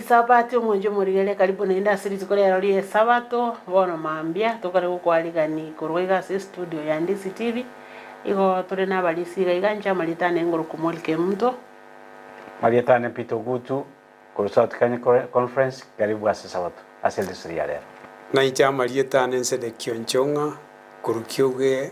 Isabato mwenjo murigele karibu na industry tukolera lie sabato bono mambia tukare gukwaligani kurwega se studio ya Ndisi TV iko tore na balisiga iganja malitane ngoro kumulike mto Marietane Pito Gutu ku South Kenya Conference karibu ase sabato ase industry ya leo na ita Marietane nsede kionchonga kurukyoge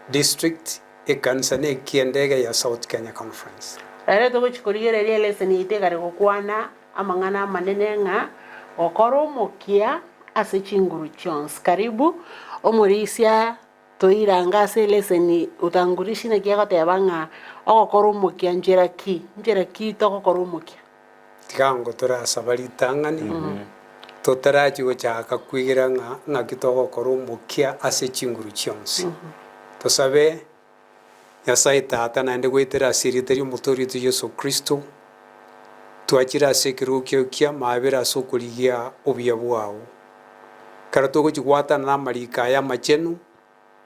district ekanisa ne kiendege ya South Kenya Conference ere to guchikurigere lie lesson ite kare gukwana amangana manene nga okoro mokia ase chinguru chons karibu omurisia toiranga ase leseni utangurishi na kiago tebanga okoro mokia njera ki tokoro mokia tigango tora sabari tangani totaraji gochaka kwigira nga kitoko koro mokia ase chinguru chons to sabe Nyasaye tata nande gwetera asiriteri mutori tu Yesu Kristo twachira sekirukyo kia mabera sokurigia obya bwao karato gukigwata na marika ya machenu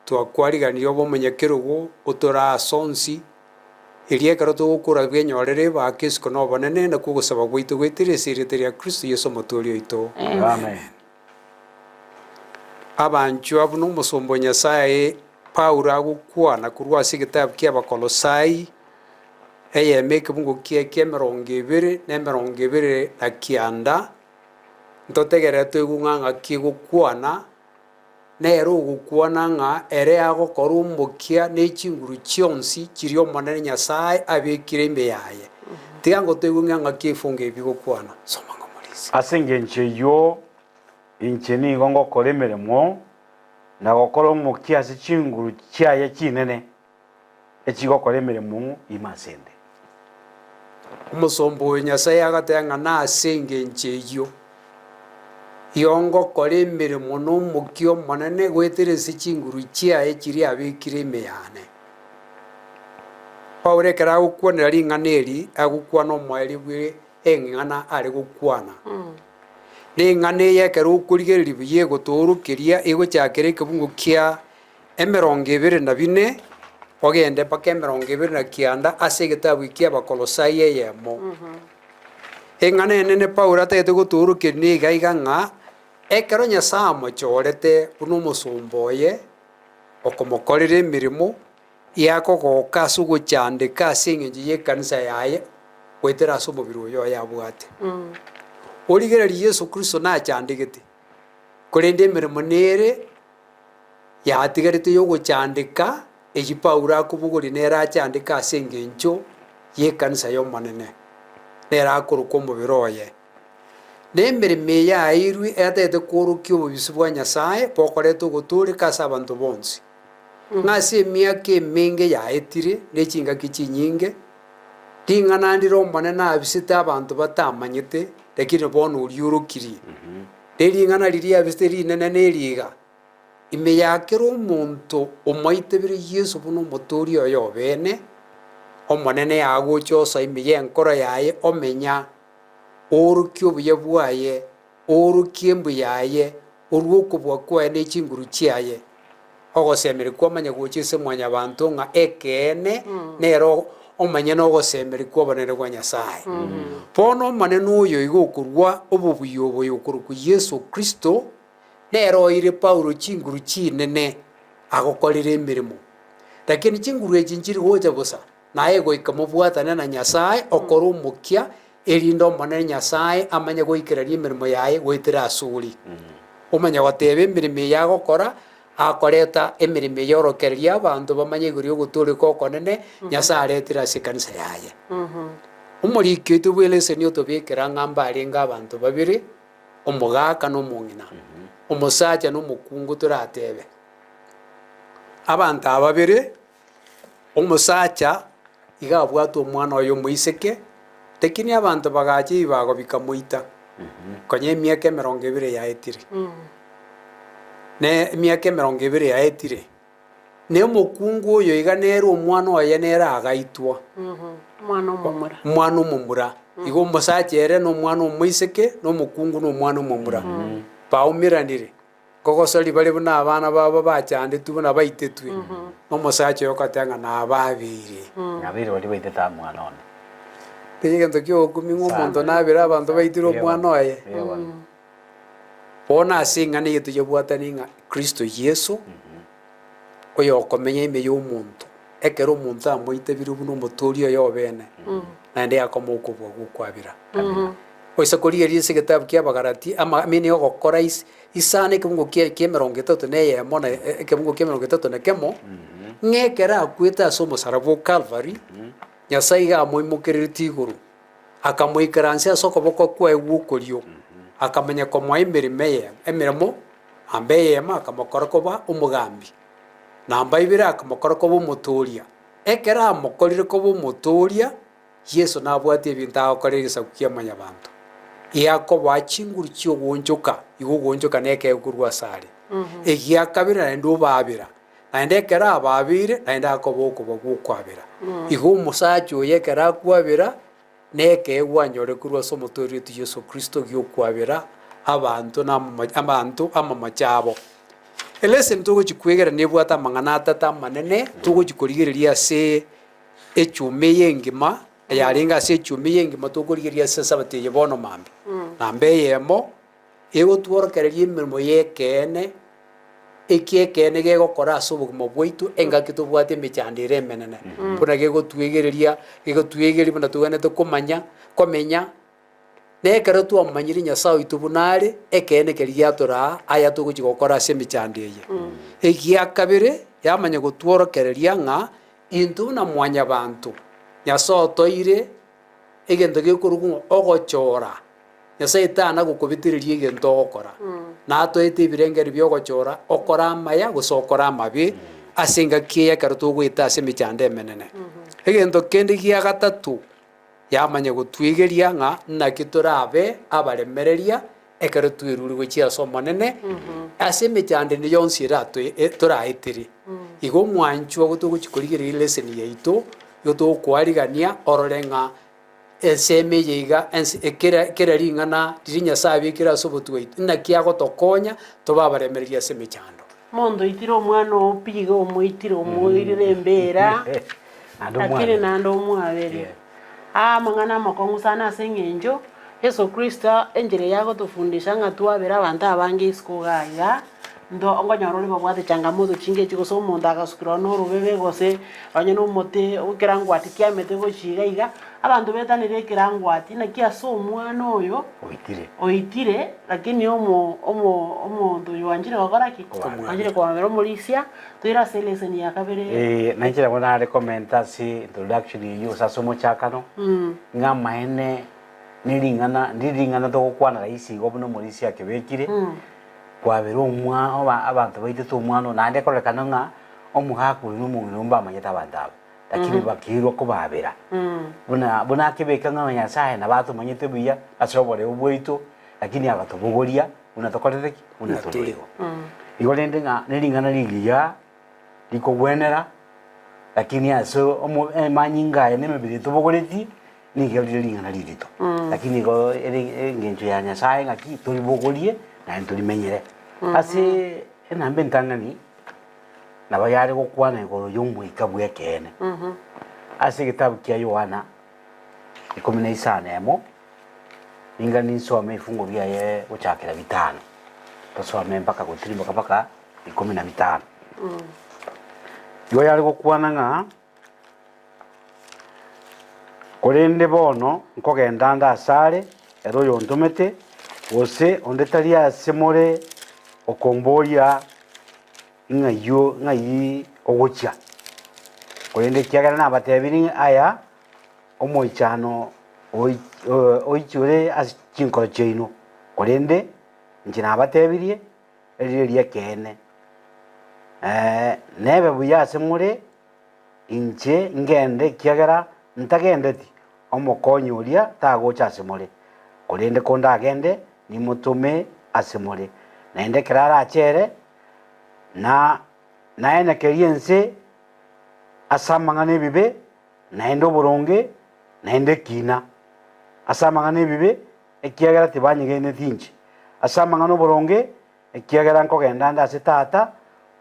twakwariganira obomenyekerugo utora sonsi irie karato gukura byenyorere bakisiko no bonene na kugusaba gwitu gwitire siriteri ya Kristo Yesu mutori oito amen abanchu abuno musombo Nyasaye Paulo agukwana kurwa sigitabu kia Bakolosai eyemeke bungu kia merongibiri ne merongibiri na kianda ntotegere twigunganga kigukwana nero gukwana nga ere ago korumbukia ne chinguru chionsi chirio monene Nyasaye abikire imbe yaye tigango twigunganga kifunge bigukwana soma ngomulisi asenge ncheyo incheni gongo kolemeremo na gokoro mukia ase chinguru chiaye chinene echigo kolemeremo imasende umusombo Nyasaye agatenga na asenge ncheyo yongo kore emirimo n'omukio monene gweteresa chinguru chiaye chiri abikire imeyane Paulo ekera agukwanera ring'ana eri agukwana omweri bwire eng'ana ari gukwana n'eng'ana eyekera okorigereri buya egotoorokeria egochakera ekebungo kia 24 ogende mpaka 29 ase egetabu kia Bakolosai eyemo eng'ana enene Paulo atagete gotoorokeria igaiga ng'a ekero Nyasaye amochorete buna omusomba oye okomokorera emirimo yakogoka ase ogochandeka ase eng'encho ya ekanisa yaye gwetera ase omobiri oyo oyo abwate origereria Yesu Kristo nachandegete korende emirimo nere yatigarete ya ogochandeka eye Paulo akobogori nere achandeka ase eng'encho ya ekanisa ya omonene nere akoroka omobiri oye na emirimo yairwe etagete korokia obobisi bwa Nyasaye bokorete ogotoreka ase abanto bonsi ng'ase emiaka emenge yaetire na echingaki chinyinge ring'ana ndire omonene abisete abanto batamanyete lakini bono oriorokirie ring'ana riria abisete rinene neriga ime yakera omonto omoitebire Yesu buna omotori oyo obene omonene yagocha osa ime ya enkoro yaye omenya orokia obuya bwaye orokia embu yaye orwo okobua kwaye na echinguru chiaye ogosemeri kwamanya gocha ase mwanyabanto ng'a ekeene nero omanye nogosemeri kwa obonene bwa Nyasaye bono omonene oyo iga okorwa obobuya oboyo okorokwa Yesu Kristo nero oire Paulo chinguru chinene agokorera emirimo lakini chinguru echi nchiri gocha bosa naye goika mobwatane na Nyasaye okora omokia erinde omonene Nyasaye amanye goikereria emirimo yaye goetera asuri omanya goteba emirimo eye agokora akoreta emirimo eye orokereria abanto bamanye igoro ya ogotoreka okonene Nyasaye aretire ase ekanisa yaye omoriki oito bwa eleseni otobekera ng'amba arenge abanto babere omogaka na omong'ina omosacha na omokungu toratebe abanto ababere omosacha iga abwate omwana oyo omoiseke lakini abanto bagacha bagobika moita konya emiaka 20 yaetire ne emiaka 20 yaetire ne omokungu oyo iga nere omwana oye nere agaitwa omwana omomura iga omosacha ere na omwana omoiseke na omokungu na omwana omomura baumiranire kogosori bari buna abana babo bachandetwe buna baitetwe omosacha oyo okatenga nababire Nyabire bari baiteta mwana one tegento kiokuming'wa omonto nabere abanto baitire omwana oye bono ase eng'ana eye toyebwatani ng'a kristo yesu oyo okomenya ime ya omonto ekero omonto amoitebire buna omoturi oyo obene naende yakoma okobua gokwabera oise korigeria ase egetabu kia Abagalati amini ogokora isana ekebungo kia 31 na ekebungo kia 31 ng'ekera akwete ase omosaraba o Calvary Nyasaye gamoimokerereti igoro akamoikaransia ase okoboko kwae gwokorio akamenya komoa emeremo amba eyemo akamokora koba omogambi namba ibere akamokora koba omotoria ekera amokorire koba omotoria Yesu nabwati ebinto agokorera egesaku kia manyabanto yakoba chinguru chia ogonchoka igo ogonchoka nekekorwa asare egiakabira naende obabera naende ekera ababire naende akoba okoba gwokwabera igo omosacha oyo ekera akwabera nekegwanyorekorwa ase omotori otu Yesu Kristo giokwabera abanto amamachabo eleseni togochikwegera nebwata amang'ana atata amanene togochikorigereria ase echumi eyengima yarenga ase echumi eyengima tokorigereria ase sabati eye bono mambi namba eyemo egotworokereria emeremo ya ekeene ekiekene gegokora ase obogima bwaitu engaki tobwate emechandero emenene buna gegotwegereria buna toganyete komenya nekero twamanyire Nyasaye oito bunare ekeene keri giatoraa aya togochigokora ase emechando eye egiakabere yamanya gotworokereria ng'a into buna mwanyabanto Nyasaye otoire egento gekorwa ogochora Nyasaye tana gokobitireria egento ogokora natoete ebirengeri bia ogochora okora amaya gose okora amabe ase engaki eye ekero togoeta ase emechando emenene egento kende gia gatatu yamanya gotwegeria ng'a naki torabe abaremereria ekero twerurigwe chiase omonene ase emechando ende yonsi toraetire igo mwanchwa gotogochikorigereria leseni yaito yotogokwarigia orore ng'a eseme yeiga ekera ring'ana riri Nyasaye abekire ase obotwe naki agotokonya toba abaremereria ase emechando mondo itire omwana opiga omoitire omoirire embera lakini naende omwabere amang'ana amakong'u sana ase eng'encho Yesu Kristo enchera yagotofundisha ng'a twabera abanto abange isiko gaiga ongonyora ore babwate changamoto chingechi gose omonto agasukirwa na orobebe gose onye na omote ekirangwati kiamete gochiga iga abanto betanire ekirangwati naki ase omwana oyo oitire lakini omonto oyo wanchire gokora ki wanchire kwamera omorisia toira ase leseni ya kabere nanchira bona are komenta ase introduction yiyo sase omochakano ng'a maene niring'ana togokwana isi igo buna omorisia akebekire kwabera abantu baitete omwana naende korekana ng'a omugaku oyo omong'ina mbamanyete abanto abo lakini bakirwa kobabera buna akebeka ng'a Nyasaye nabatomanyete buya ase oboreo bwaitu lakini agatobogoria buna tokorete ki buna torego igo rende ng'a nering'ana rigiya rikogwenera lakini ase emanyinga aya nemebiri tobogoreti nigerire ring'ana ririto lakini igo eng'encho ya Nyasaye ng'aki toribogorie naende torimenyere ase enambe entang'ani nabo yare gokwana igoro y'omoika bwa ekeene ase egetabu kia Yohana 15 ninga ninsome ebifungo biaye gochakera 5 tosome mpaka gotirimboka mpaka 15 igo yare gokwana ng'a korende bono nkogenda nda asare ero oyo ntomete gose onde tari ase more okomboria ng'ai ogocha korende kiagera nabatebiri aya omoichano oichore ase chinkoro chiaino korende inche nabatebirie erire ekeene nebe buya ase more inche ngende kiagera ntagendeti omokonyi oria tagocha ase more korende konda agende nimotome ase more naende kerara achere naenekerie ense ase amang'ana ebibe naende oboronge naende ekina ase amang'ana ebibe ekiagera tibanyegeneti inche ase amang'ana oboronge ekiagera nkogenda nde ase tata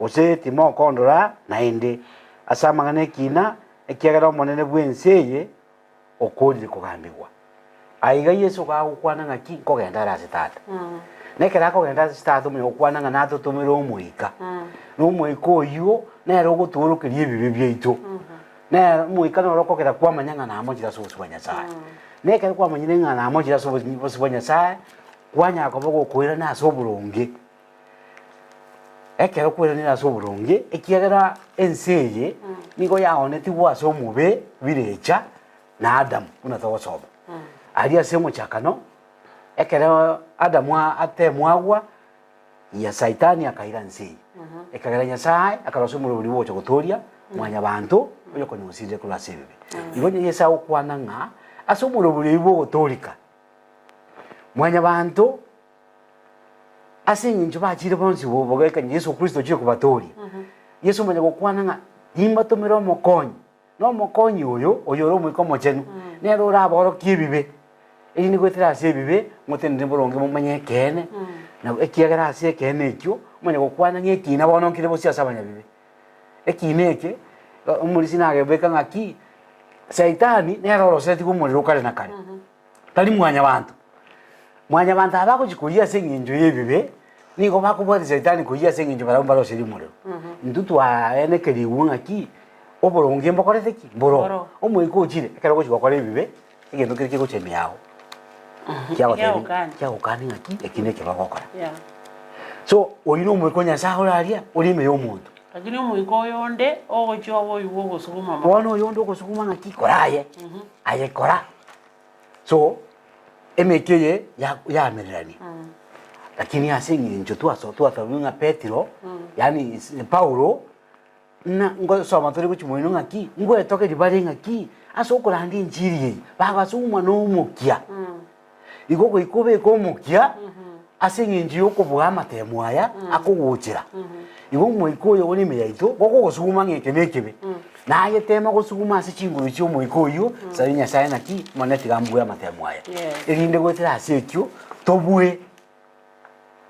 gose timokondora naende ase amang'ana ekina ekiagera omonene bwa ense eye okorire kugambigwa aiga Yesu gagukwana ng'aki kogenda arase tata nekera kogenda arase tata omonye gokwana ng'a natotomera omoika na omoika oywo nere ogotuorokeria ebibe biaito nere omoika noro okogera kwamanya ng'a namochire ase obosio bwa Nyasaye nekere kwamanyire ng'a namochire ase obosio bwa Nyasaye kwanyaka koba gokoirana ase oboronge ekero kwiranire ase oboronge ekiagera ense eye nigo yaonetigwe ase omobe birecha na Adamu buna togosoma ari ase omochakano ekero Adamu atemwagwa ya Saitani akaira nse eye ekagera Nyasaye akarosa omorobori bocha gotoria mwanya bantu oyo konyosire kula ase ebibe igo Yesu agokwana ng'a ase omorobori obo ogotorika mwanya bantu ase eng'encho bachire bonsi bogekanya Yesu Kristo chire kobatori Yesu manya gokwana ng'a nimbatomera omokonyi na omokonyi oyo ore omoika omochenu nero oraborokia ebibe eri nigwetera ase ebibe motenere boronge momanye ekene na ekiagera ase ekene ekio manya gokwana ng'a ekina bono nkire bosi ase abanyabibe ekina eke omorisi nagebeka ng'aki Saitani nero orosetiwe omorero kare na kare tari mwanya bantu abagochikoria ase eng'encho ya ebibe nigo bakobwati Saitani koria ase eng'encho barabwo baroseri omorero intwe twaenekeriwe ng'aki oboronge mbokorete ki mboro omoika ochire ekero gochi gokora ebibe egento kere kegochemia ago kiagokani ng'aki eki neke bagokora so oyi na omoika o Nyasaye oraria ori ime ya omonto lakini omoika oyonde ogochia oboiwa ogosuguma bono oyonde ogosuguma ng'aki koraye aye kora so emeke eye yamererania lakini ase eng'encho twathabiwe ng'a Petero yani Paulo na ngosoma tori gochimoino ng'aki ngwetokeri bare ng'aki ase okoranda enchiri eye bagasugumwa na omokia igo goika obeka omokia ase eng'encho ya okobua amatemo aya akogochera igo omoika oyo ore ime yaito gokogosuguma ng'eke na ekebe nagetema gosuguma ase chinguru chia omoika oywo sari Nyasaye ng'aki mone tiga mbue amatemo aya erinde gwetera ase ekio tobue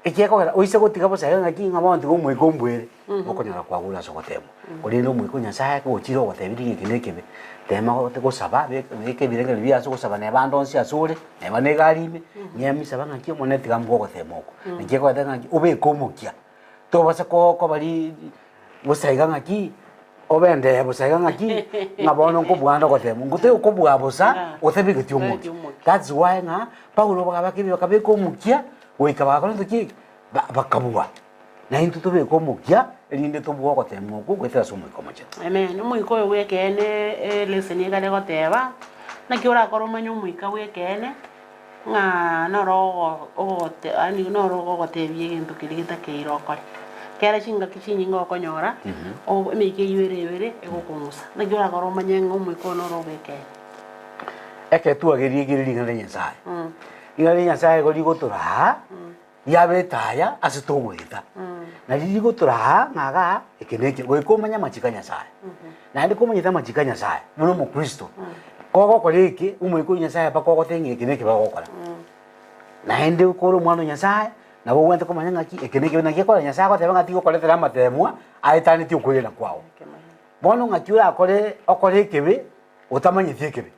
ekiekogera oise gotiga bosaga ng'aki ng'a bono tiga omoika ombwere okonyora kwagura ase ogotema korende omoika o Nyasaye gochire ogotebirie ng'eke na ekebe tema gosaba beka ebirengeri bia ase ogosaba neba ndonsi ase ore neba na egari ime ng'emisaba ng'aki mone tiga mbue ogotema oko ekiekogete ng'aki obeka omokia tobasa kobari bosaiga ng'aki obende bosaiga ng'aki ng'a bono nkobwanda ogotema ngote okobwa bosa otebigeti omokia that's why ng'a Paulo bakabeka omokia goika bagakora ntoki bakabua na into tobeka omokia erinde tobua ogotema oko gwetera ase omoika omochenu amen omoika oyo bwekene lesson egare goteba naki orakora omanye omoika bwekene ng'a noro ogotebia egento keri getakeire okore kera chingaki chinyinga okonyora emeika eywo ere egokong'usa naki orakora omanye ng'a omoika oyo noro obekene eke twagerie egere ring'ana ria Nyasaye ring'ana ria Nyasaye igo rigotoraa yabetaya ase togoeta na ririgotoraa ng'aga eke neke goika omanya amachiko a Nyasaye naende komanyete amachiko a Nyasaye buna omokristo kogokora eke omoika o Nyasaye mpaka ogoteng'e eke neke bagokora naende kore omwana o Nyasaye nabo ogwente komanya ng'aki eke neke naki ekora Nyasaye agoteba ng'ati gokoretera amatemwa aetaneti okoirana kwao bono ng'aki orakore okore ekebe otamanyeti ekebe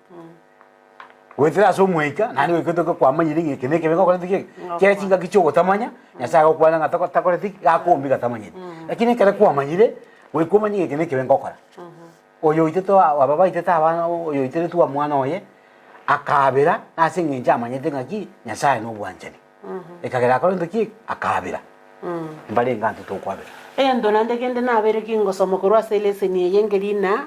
gwetera ase omoika naende goikotoke kwamanyire ng'eke nekebe gokoreti keke kere chingaki chia ogotamanya Nyasaye agokwana ng'a takoreti gakombi gatamanyete lakini ekere kwamanyire goika omanye ng'eke nekebe ngokora oyo oitete aba baitete abana oyo oiteretwe omwana oye akabera ase eng'encho amanyete ng'aki Nyasaye na obwanchani ekagera akora ntoki akabera mbare eng'anto tokwabera egento naende kende nabere kingosoma korwa ase lesson eye ngerina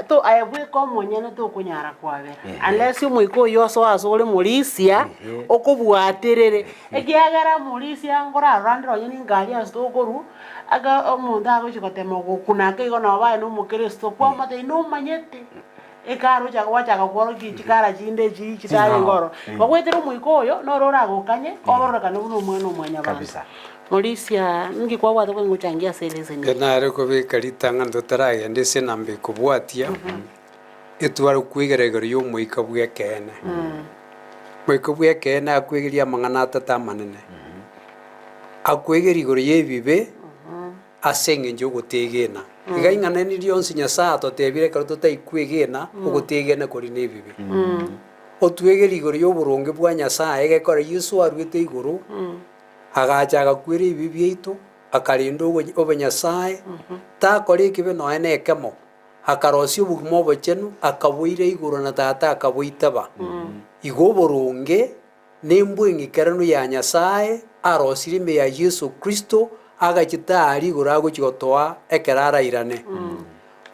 to ayabweka omonyene tokonyara kwabera unless omoika oyo ase ore morisia okobwaterere ekiagera morisia ngorarorandera onye ningari ase tokoru aga omonto agochi gotema gokunaka igo nabo baye na omokristo kwamate nomanyete ekaro wachaka kworokia chikara chinde echi chitare ngoro bagwetera omoika oyo noro oragokanye ororokane buna omwana omwanya kabisa Morisia ngi kwabwate kongochangia seleze ni kenare kobeka ritang'ana totaragenda ase enamba ekobwatia etware kwegeregeria omoika bwekene moika bwekene akwegeria amang'ana atate amanene akwegeri igoro ya ebibe ase eng'encho ogotegena iga ing'ana ni rionsi nyasaye atotebire ekero totakwegena ogotegena kori na ebibe otwegera igoro ya oboronge bwa nyasaye gekora Yesu arwete igoro agacha agakwera ebibi biaito akarinda obanyasaye takora ekibe noe na ekemo akarosia obogima obochenu akaboira igoro na tata akaboitaba igo oboronge na embweng'ekerano ya nyasaye arosire ime ya Yesu Kristo agachitari igoro agochigotoa ekero arairane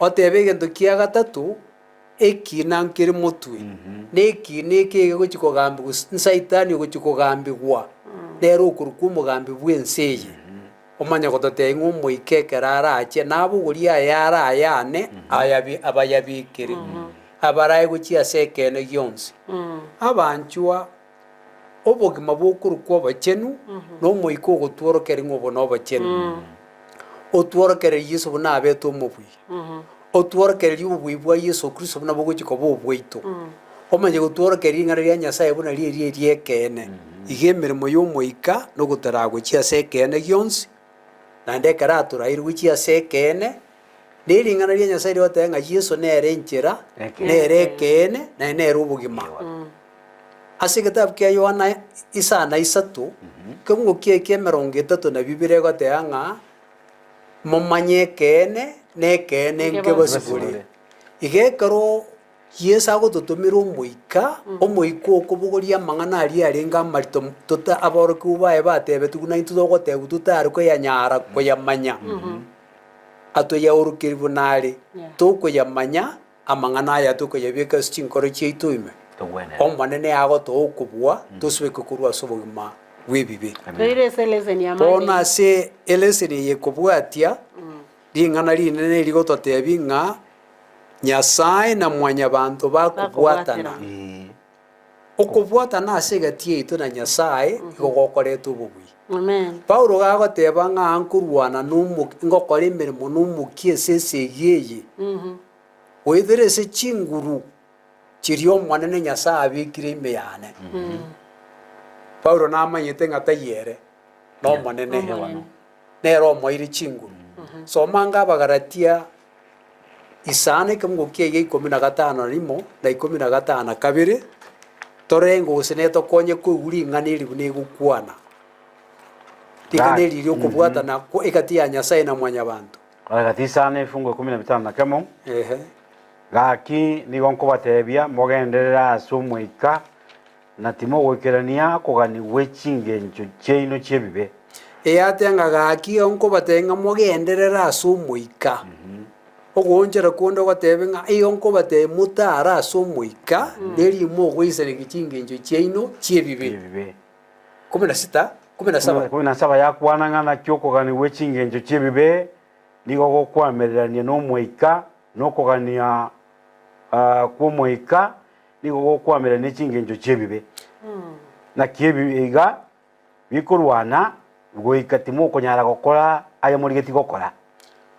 otebe egento kia gatatu ekina nkere motwe na ekina eke egochikogambiwa nsaitani ogochikogambigwa nero okorwa omogambi bwa ense eye omanya gototeba ng'a omoika ekero arache nabogori aya arayane abayabikere abarae gochia ase ekene gionsi abanchwa obogima bokorokwa obochenu na omoika ogotworokeri ng'a obo na obochenu otworokereri Yesu buna abete omobui otworokereri obobui bwa Yesu Kristo buna bogochikoba obwaito omanye gotworokereri ing'ana ria Nyasaye buna rieri ekene iga emeremo ya omoika na ogotara gochia ase ekene gionsi naende ekero atoraire gochia ase ekene na ering'ana ria Nyasaye riotebe ng'a Yesu nere enchera nere ekene naye nere obogima ase egetabu kia Yohana 3 keng'oki eke 32 egoteba ng'a momanye ekene na ekene nke basibore iga ekero Yesu agototomera omoika omoika okobogoria amang'ana aria arenge amarito aborokiwu baye batebetiwu naintwe togotebiwa totare koyanyara koyamanya atoyaorokeri bonare tokoyamanya amang'ana aya tokoyabeka ase chinkoro chiaito ime omonene agotoa okobua tosibeke korwa ase obogima bwa ebibe bono ase eleseni eye ekobwatia ring'ana rinene rigototebi ng'a Nyasaye na mwanyabanto bakobwatana okobwatana ase egati yaito na Nyasaye igo gokoreta obobui Paulo gagoteba ng'a nkorwana ngokora emeremo na omokia ase esegi eye oethere ase chinguru chiria omonene Nyasaye abekire ime yane Paulo namanyete ng'a tayere na omonene nere omoire chinguru somanga Abagalatia isana ekemgokia iga 15 rimo na 12 torenga gose netokonye koigwa ing'ana eri buna egokwana ring'ana eri ria okobwatana egati ya Nyasaye na mwanyabanto agati isana efungo 15 na kemo gaki nigo nkobatebia mogenderera ase omoika na timogoikerania koganiwa echingencho chiaino chiabibe eyatenga gaki onkobatenga mogenderera ase omoika ogonchera konde gotebe ng'a iyo nkobate mutara ase omoika nerimo ogoisaneki chingencho chiaino chiabibe 17 yakwana ng'ana kiokoganiwa echingencho chiabibe nigo gokwamererania na omoika nokogania kwa omoika nigo gokwamererania echingencho chiabibe na kiebiga bikorwana goika timokonyara gokora aya morigeti gokora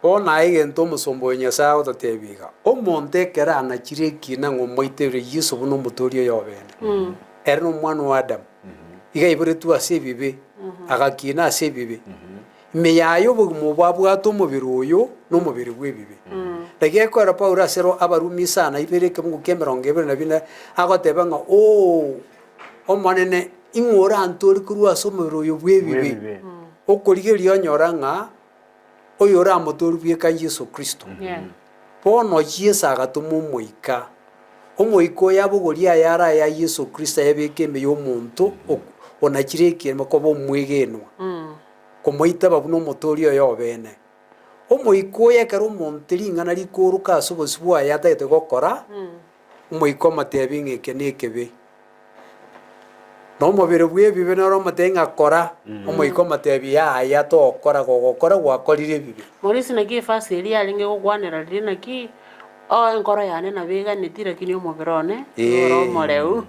bono aye egento omosombo wa Nyasaye agototebiga omonto ekero anachire ekina ng'a omoitebire Yesu buna omotori oyo obene ere na omwana wa Adamu iga aiboretwe ase ebibe agakina ase ebibe ime yaye obogima bwabwate omobere oyo na omobere bwa ebibe naki ekora Paulo ase Abarumi 2:24 agoteba ng'a omonene ing'ora antori korwa ase omobere oyo bwa ebibe okorigeria onyora ng'a oyo oramotori bweka Yesu Kristo bono Yesu agatoma omoika oyo abogoria aya ara ya Yesu Kristo yabeka ime ya omonto onachire ekirema koba omwegenwa komoitaba buna omotori oyo obene omoika oyo ekero omonto ring'ana rikoroka ase obosi bwaye atagete gokora omoika omotebi ng'eke na ekebe na omobere bwa ebibe noro omotebi ng'a kora omoika omotebi yaya togokora gogokora gwakorire ebibe morisi naki efasi eria arenge gokwanera riri naki enkoro yane nabeganeti lakini omobere one ora omoreu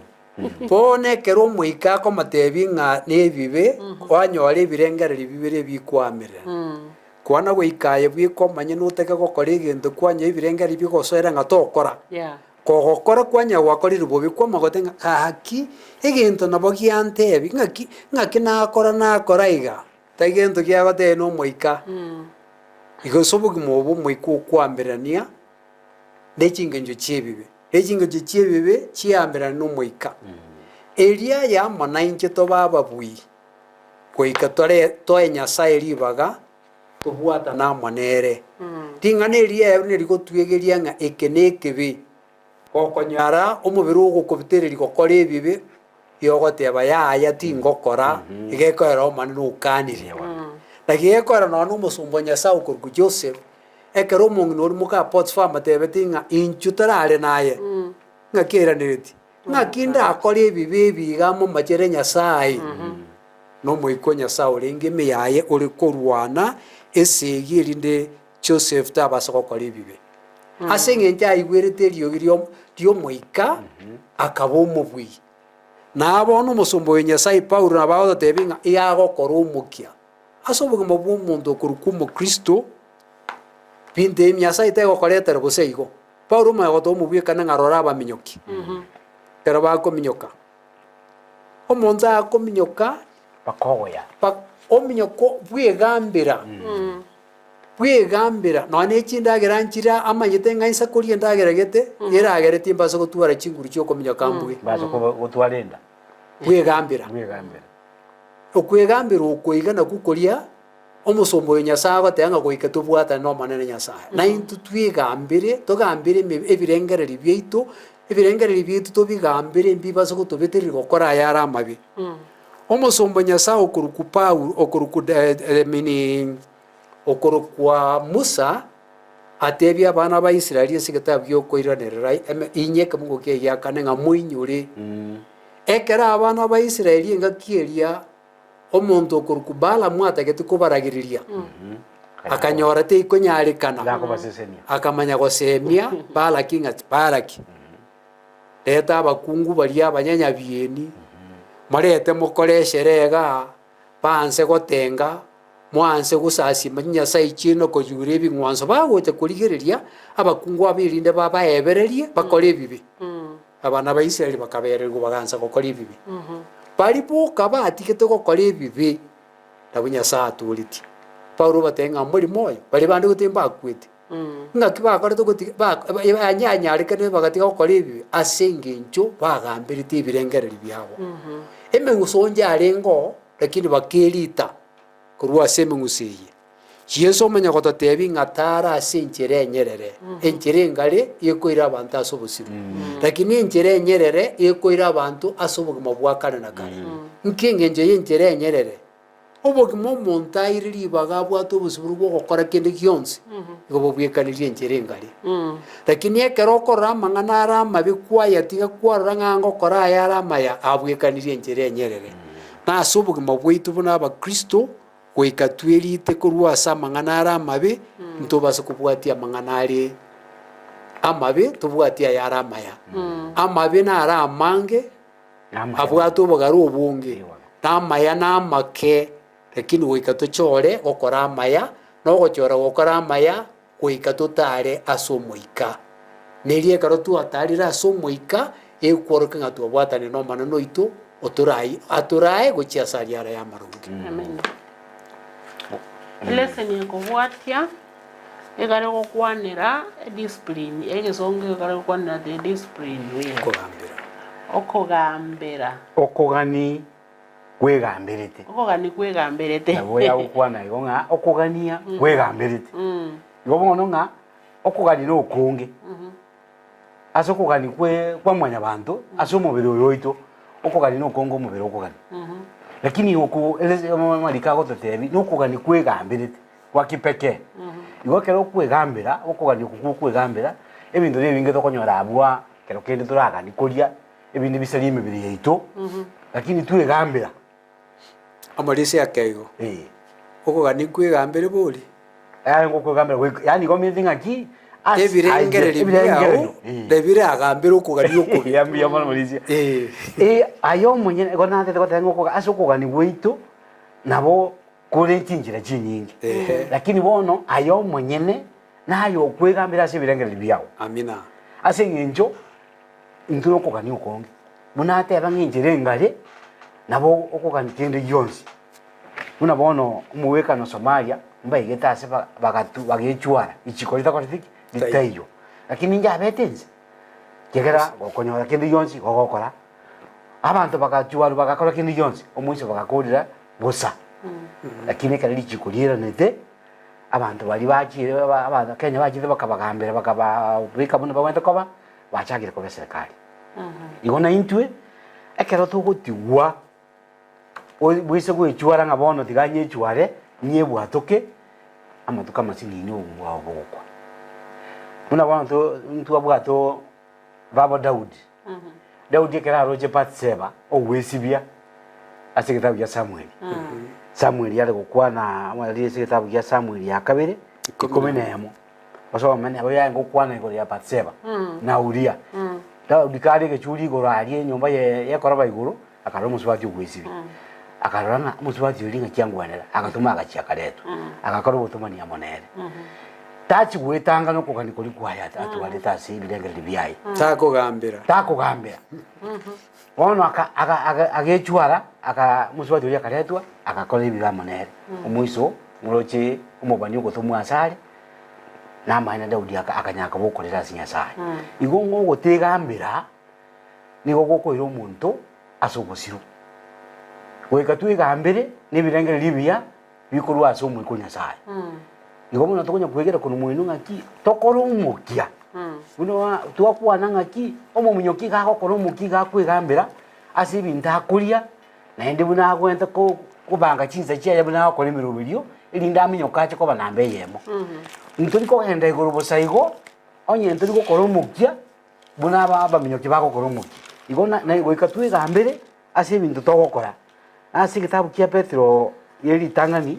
bono ekero omoika akomotebi ng'a na ebibe kwanyora ebirengereri bibere ebikwamerera kwana goikaye bweka omanye noteke gokora egento kwanya ebirengereri bigosoera ng'a togokora kogokora kwanya gwakorire bobe kwamagote ng'a gaki egento nabo giantebi ng'aki nakora iga ta egento giagotebe na omoika igosoboki mobo moiko kwambirania nechingenjo chiebibe echingenjo chiebibe chiambirana n'omoika eria yamo nainche tobaba bui goika toe nyasaye ribaga tobwata namo nere ting'ana eria ero nerigotwegeria ng'a eke na ekebe gokonyara omobere ogokobitereri gokora ebibe yogoteba yaya tingokora igekoera omanene okanire naki gekoera nono omosomba nyasaye okoruku Joseph ekero omong'ina ori moka Potifa matebeti ng'a inchu tarare naye ng'a keranereti ng'aki ndakora ebibe ebiga momachere nyasaye nomoiko nyasaye orenge ime yaye ore korwana esegi erinde Joseph tabasa gokora ebibe ase eng'encho aigwerete eriogi riomoika akaba omobui nabono omosomba oyo nyasaye Paulo nabagototebi ng'a iagokora omokia ase obogima bwa omonto okoruka omokristo binto ebi nyasaye tegokoretera gose igo Paulo omaegoto omobwekana ng'a rora abaminyoki kero bakominyoka omonto akominyoka bakogoya ominyoko bwegambera bwegambera none echindagera nchira amanyete ng'a insa koria endagera gete eragereti mbasa gotwara chinguru chiokominyoka mbwe baza gotwarenda bwegambera okwegambera okoiga naku koria omosomba oyo nyasaye agoteba ng'a goika tobwatane na omanene nyasaye nainto twegambere togambere ebirengereri biaitu tobigambere mbibase gotobetereri gokora aya are amabe omosomba nyasaye okoruku Paulo okorokwa Musa atebia abana ba Israeli ase egitabu giokoiranerera inyeke mogokia giakane ng'a moinyore ekera abana ba Israeli engakieria omonto okoruku Balamu atagete kobaragiriria akanyora teikonyarikana akamanya gosemia Balaki ng'ati Balaki leta abakungu baria abanyanya bieni marete mokore esherega banse gotenga mwanse gosasima nyasaye chino koyura ebing'wanso bagocha korigereria abakungu abirinde babaebererie bakore ebibe abana ba Israeli bakabererwa bagansa gokora ebibe bari boka batigete gokora ebibe nabo nyasaye atoreti Paulo batenga muri moyo bari bande gotemba akwete ng'aki bakorete banyanyarekane bagatiga gokora ebibe ase eng'encho bagambirete ebirengereri biabo emeng'uso onje arengo lakini bakerita korwa ase emeng'uso eye Yesu omanya gototebi ng'a tara ase enchera enyerere enchera engare ekoira abanto ase obosimu lakini enchera enyerere ekoira abanto ase obogima bwa kare na kare nki eng'encho ya enchera enyerere obogima omonto aire ribaga abwate obosimu bwa ogokora kende gionsi igo bobwekanirie enchera engare lakini ekero okorora amang'ana are amabe kwayatiga kwarora ng'a ngokora aya are amaya abwekanirie enchera enyerere na ase obogima bwaitu buna abakristo goika twerite korwa ase amang'ana are amabe ntobase kobwatia amang'ana are amabe tobwatie aya are amaya amabe nare amange abwate obogare obonge na amaya na amake lakini goika tochore gokora amaya nogochora gokora amaya goika totare ase omoika neri ekero twatarire ase omoika ekworoka ng'a twabwatane na omanene oito atorae gochia ase ariara ya marungi leseni ekobwatia egare gokwanera discipline egesongo egare gokwanera the discipline okogani kwegambirete nabo yagokwana igo ng'a okogania kwegambirete igo bono ng'a okogani na okonge ase okogani kwa mwanya banto ase omobere oyo oito okogani na okonge omobere okogani lakini marika agototebi na okogani kwegambirete gwa kipekee igo kero kwegambera okogani oku kwegambera ebinto ebinge tokonyora abwa kero kende toragani koria ebinto bisari emibere yaito lakini twegambera amarisi akeigo okogani kwegambere bori ngo kwegambera yani gomite ng'aki ebirengereri biao lebire agambira okogani okubi yambia mono marisia ayo monyene gonatete gotenga okoga ase okogani bwaitu nabo kore chinjira chinyingi lakini bono ayo monyene nayo kwegambira ase ebirengereri biao amina ase eng'encho intwe okogani okonge munateba ng'enchera engare nabo okogani kende gionsi buna bono omuwekano Somalia mbai getase bagatu bagechwara ichikorita korithiki litayo lakini nja betenze kegera gokonyora kindu yonsi gogokora abantu bagachwara bagakora kindu yonsi omuiso bagakurira bosa lakini kali chikurira nete abantu bali bachire abantu Kenya bachire bakabagambira bakabika buno bawente koba bachagire ko serikali igona intwe ekero tugutiwa wise gwechwara ngabono tiganye chware nye bwatoke amatuka masini wa obokwa muna bantu ntuwa bwato baba Daudi Daudi ekera roje patseba owesibia ase kitabu ya Samuel yale gukwana amali ase kitabu ya Samuel ya kabere 11 baso mane abo ya gukwana iko ya patseba na Uria Daudi kari ke churi gorari nyumba ye koraba iguru akaro muswati owesibia akarana muswati ulinga kyangwanera akatuma agachaka leto akakoro butumani yamonere tachi gwetanga no kugani kuri kwayata atwale tasi ibirenge libyayi takugambira ono agechwara aka muswati uli akaletwa akakora ibigamonere omuiso muroche umubani ugotumwa asale namahina Daudi akanyaka bokorera sinyasaya igongo gotegambira nigo gokoira omuntu asogosiru wekatwigambire nibirenge libya bikorwa asomu ikunyasaya igomo na tokonya kwegera kuno mwinu ngaki tokoro umukia uno twakwana ngaki omo munyoki ga gokoro umuki ga kwigambira asibinta akuria na ende buna agwenta ko kubanga chinza chiya buna akora imirubirio ilinda aminyoka cyo koba nambe yemo nturi ko henda iguru bosaigo onye nturi ko koro umukia buna aba minyoki ba gokoro umuki igona na wekatwigambire asibinta togokora asi kitabu kia Petro yeli tangani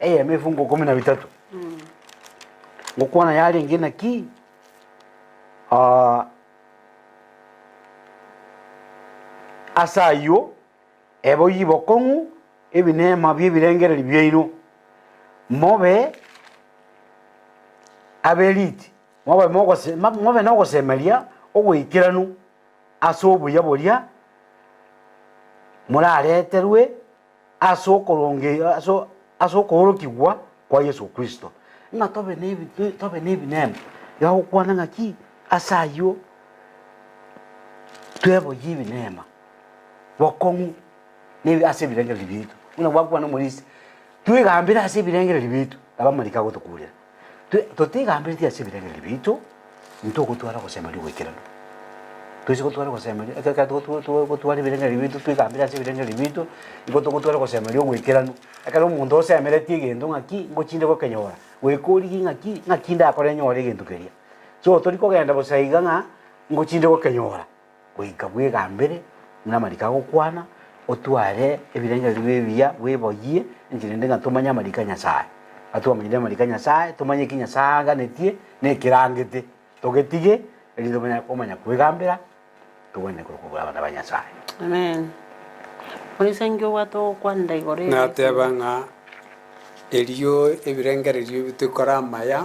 mefungo 13 ngokwana yali ngina ki asayo ebo yibokongu ebinema byebirengere libyeino mobe abeliti mobe no semelia ogwikiranu asobu yabolia murareterwe asokorokigwa kwa Yesu Kristo na tobe nebi nem ya ukwana ngaki asayo twebo yibi nema bokongu nebi asebirengere libitu una wakwana mulisi twigambira asebirengere libitu abamarika gotukurira totigambira ti asebirengere libitu ntokutwara kosemali wekirano tuzi kutwara kosemali akaka kutwara birengere libitu twigambira asebirengere libitu ikotokutwara kosemali wekirano akaro umuntu ose amereti gendo ngaki ngochinde ko kenyora wekuri ngaki nda akore nyore gendo keria so tori ko genda bosaiga nga ngochinde ko kenyora wika bwegambere na marika gukwana otware ebirengere libya weboyie njirende ngatumanya marika nyasaye atuamanyire marika nyasaye tumanye kinyasaga netie nekirangete togetige elindo manya komanya kwegambira tuwene kurukubura abana banyasaye amen Orisengyo wato kwanda igore natebanga eliyo ebirengere libyo bitukora maya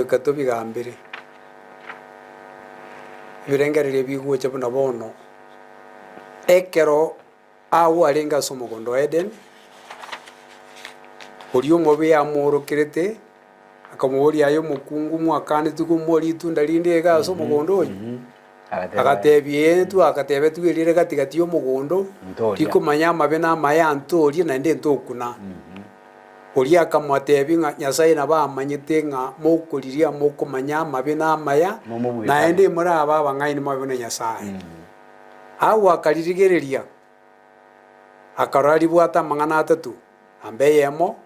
katobigambire ebirengere libyo chabuna bono ekero awu alenga somogondo Eden oliyo mobe ya morokirete akamuri ayo mukungu mwakane tukumori itunda linde ga somogondo oyo agatebie tu akatebe twirire gatigati yo mugondo tikumanya mabe na maya ntori na nde ntokuna oli akamwatebi nga Nyasaye na bamanyite nga mokuriria mokumanya mabe na maya na ende muraba bangaini mabe na Nyasaye awu akalirigereria akarari bwata mangana atatu ambe yemo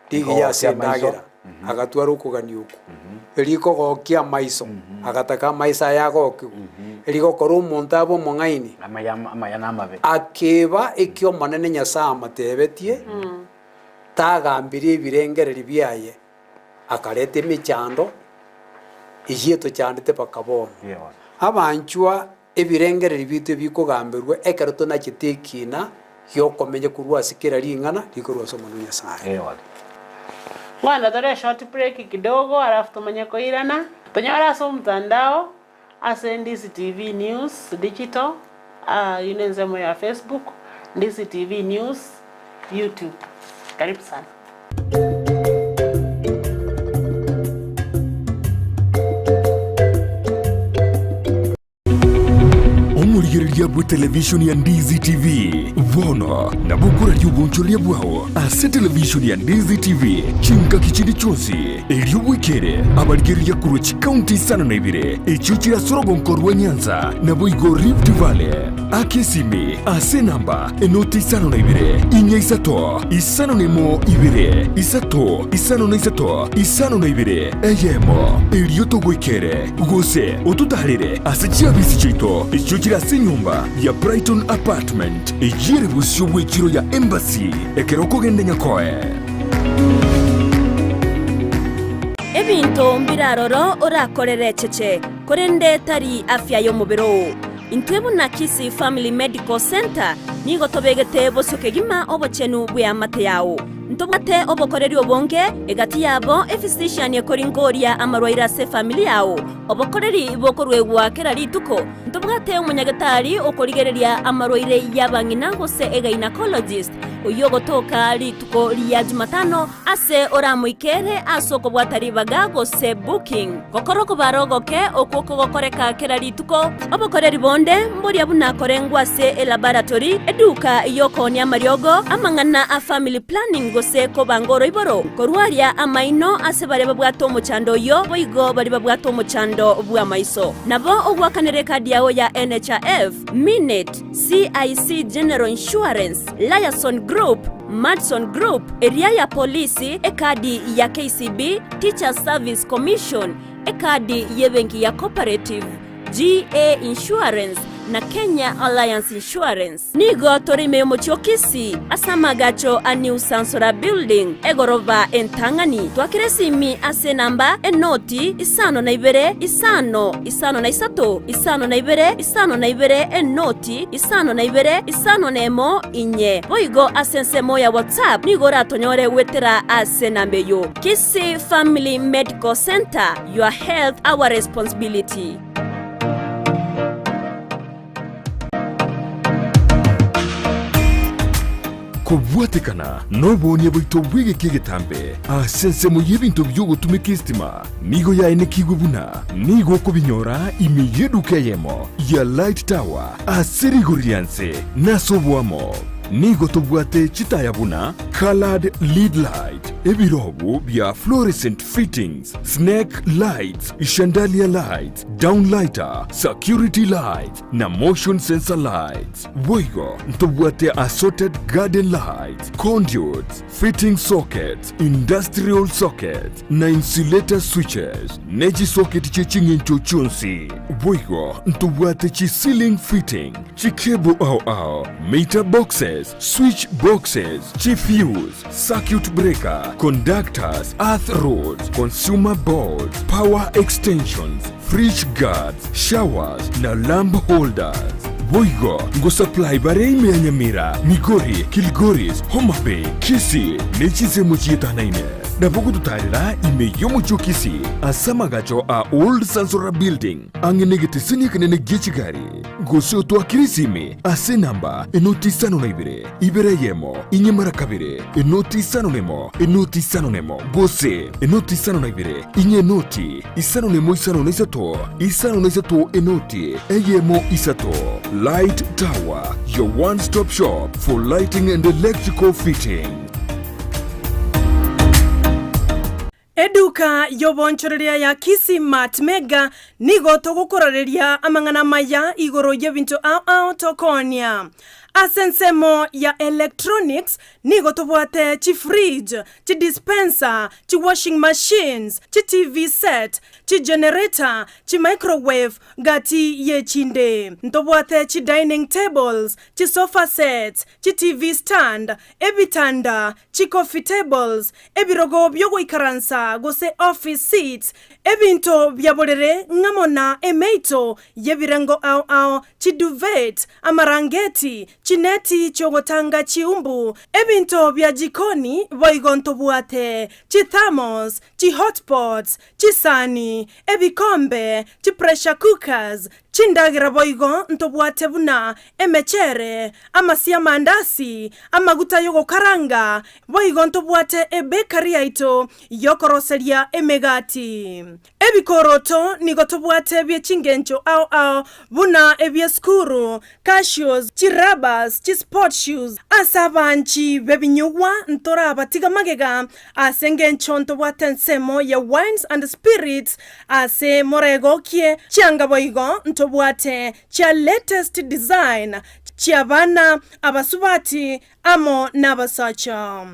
tigi ya sendagira agatwara ukugani uko eliko gokia maiso agataka maisa yagoku eliko koro umuntu abo mongaini amaya namabe akeba ekyo manene Nyasaye amatebetie tagambire ibirengere libyaye akarete michando ijieto cyandite pakabona abanchwa ebirengere libite bikogambirwe ekaroto na kitekina yo komenye kurwa sikira lingana likorwa somo Nyasaye Ngwana tore short break kidogo alafu tumanye koirana. Tonyora so mtandao ase Ndisi TV News Digital inenzemo ya Facebook Ndisi TV News YouTube. Karibu sana. abarigiriria bwe television ya Ndizi TV vono na bukura ry'ubuncholia bwao ase television ya Ndizi TV chinka kichindi chonsi elio wikere abarigiriria kuruchi county sana na ibire echuchira sorogonko rwa Nyanza na boigo Rift Valley akesimi ase namba enoti sana na ibire inya isato isano nemo ibire isato isano na isato isano na ibire eyemo elio togwikere gose otutarire ase chiabisi chito echuchira ase nyumba ya Brighton Apartment ejire busyo bwekiro ya Embassy ekeroko gende nyakoe ebinto mbiraroro orakorere cheche korende tari afya y'omubiro intwebu na Kisi Family Medical Center nigo tobegete bosokegima obochenu bwe amate yawo ntobate obokoreri obonge egati yabo efisician yekoringoria amarwaira se family yawo obokoreri bokorwegwa kera rituko ntobate umunyagatari okorigereria amarwaire yabangina gose ega gynecologist oyogotoka rituko lya Jumatano ase oramuikere asoko bwataribaga gose booking gokoroko barogoke okoko gokoreka kera rituko obokoreri bonde mboria bunakorengwa se laboratory eduka yokonia mariogo amangana a family planning gose ko bangoro iboro korwaria amaino ase bareba bwato muchando yo boigo bariba bwato muchando bwa maiso nabo ogwakanere kadi yawo ya NHIF Minute CIC General Insurance Liason Group Madson Group area ya polisi ekadi ya KCB Teacher Service Commission ekadi yebenki ya Cooperative GA Insurance na Kenya Alliance Insurance nigo torime mochokisi asamagacho a New Sansora Building egorova entangani twakiresimi ase namba enoti isano na ibere isano na isato isano na ibere enoti isano na ibere isano nemo inye boigo asensemo ya WhatsApp nigo ratonyore wetera ase nambeyo Kisi Family Medical Center, your health our responsibility. Kubwatekana nobonia bwito bwege kigetambe asensemo yebinto byogutumika istima nigo ya enekigubuna nigo kubinyora imiyeduka yemo ya Light Tower aserigorianse nasobwamo nigo tobwate chitayabuna colored lead light ebirobu bya fluorescent fittings snake lights chandelier lights downlighter security lights na motion sensor lights boigo tobwate assorted garden lights conduits fitting sockets industrial sockets na insulator switches neji socket chechingencho chunsi boigo tobwate chi ceiling fitting chi cable au meter boxes switch boxes, chief fuse, circuit breaker, conductors, earth rods, consumer boards, power extensions, fridge guards, showers na lamp holders. Boigo ngo supply bare ime Nyamira, Migori, Kilgoris, Homa Bay, Kisii nechize muchieta naine. Na bogu tutarira ime yomo chokisi asamagacho a Old Sansora Building angenegete sini kanene gechigari gosio to akirisime ase namba enoti sano na ibere yemo inyemara kabire enoti sano nemo gose enoti sano na ibere inye noti isano nemo isano na isato enoti eyemo isato. Light Tower, your one-stop shop for lighting and electrical fitting. Eduka yobonchoreria ya Kisi Mart Mega nigo togukoreria amangana maya igoro yebinto au tokonia. Asensemo ya electronics nigo tobwate chi fridge, chi dispenser, chi washing machines, chi TV set, chi generator, chi microwave gati ye chinde. Ntobwate chi dining tables, chi sofa sets, chi TV stand, ebitanda, chi coffee tables, ebirogo byogo ikaransa gose office seats, ebinto byaborere ngamona emeito yebirengo au chi duvet, amarangeti, chineti chogotanga chiumbu ebinto bya jikoni boigonto buate chi thermos chi hotpots chi sani ebikombe chi pressure cookers chindagira boigo ntobwate buna emechere amasia mandasi amaguta yogo karanga boigo ntobwate ebekari yaito yokoroseria emegati ebikoroto nigo tobwate byechingencho ao buna ebyeskuru cashews chirabas chisport shoes asabanchi bebinyugwa ntora batiga magega asengencho ntobwate nsemo ya wines and spirits ase morego kie chianga boigo ntobwate chia latest design chia bana abasubati amo nabasacha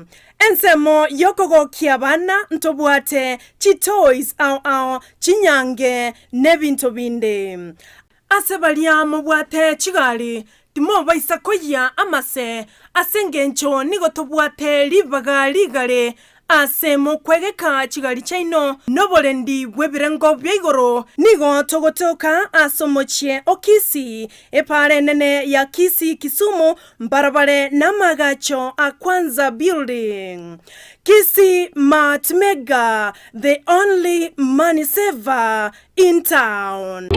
ensemo yokogo kia bana ntobwate chi toys au chinyange nebinto binde asebalia mubwate chigali timo baisakoya amase asengencho nigo tobwate libaga ligale asemo kwegeka chigali chaino nobolendi bwebirengo byaigoro nigo togotoka asomochie okisi epare nene ya kisi Kisumu mbarabare namagacho akwanza building Kisi Mart Mega, the only money saver in town.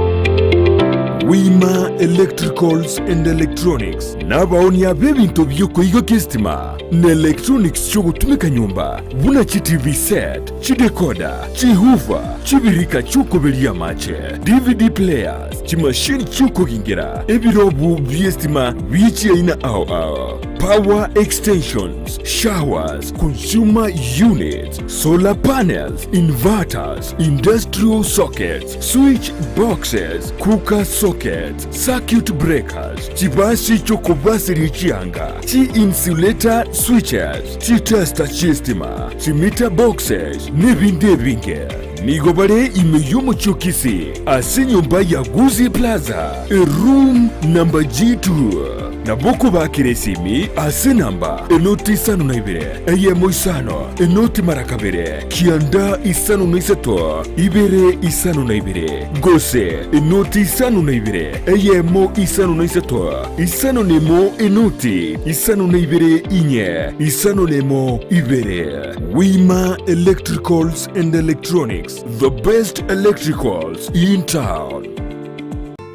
Wima Electricals and Electronics nabaonia bebinto byoko igo kistima na electronics chogo tumika nyumba buna chi TV set, chi decoder, chi hoover, chi birika chuko belia mache, DVD players, chi machine chuko gingira ebirobu byestima bichi aina ao power extensions, showers, consumer units, solar panels, inverters, industrial sockets, switch boxes, cooker sockets, circuit breakers, chibasi chokobasi richianga, chi insulator switches, chi tester chistima, chi meter boxes, nebinde binge. Nigobare imeyomo chokisi, ase nyumba ya Guzi Plaza, a room number G2. Naboko bakiresimi ase namba enoti isano na ibere eyemo isano enoti marakabere kianda isano na isato ibere isano na ibere gose enoti isano na ibere eyemo isano na isato isano nemo enoti isano na ibere inye isano nemo ibere. Wima Electricals and Electronics, the best electricals in town.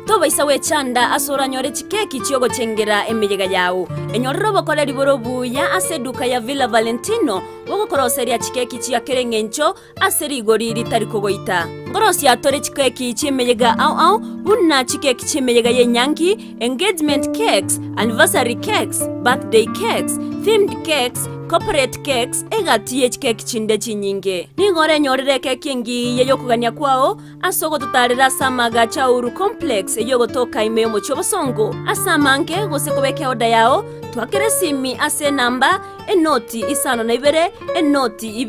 Toba isawe chanda asora nyore chikeki chiogo chengera emejega yao enyorero bokole liborobu ya aseduka ya Villa Valentino wogo koroseria chikeki chia kerengencho aseri goriri tarikogoita ngorosi atore chikeki chimejega au bunna chikeki chimejega ye nyangi engagement cakes, anniversary cakes, birthday cakes, themed cakes, corporate cakes egati cake chinde chinyinge ningore nyorere keki ngi yeyokugania kwao asogo tutarira samaga chauru complex yogotoka imeyo chobosongo asamange gose kobeke oda yao twakeresimi ase namba enoti isano na ibere enoti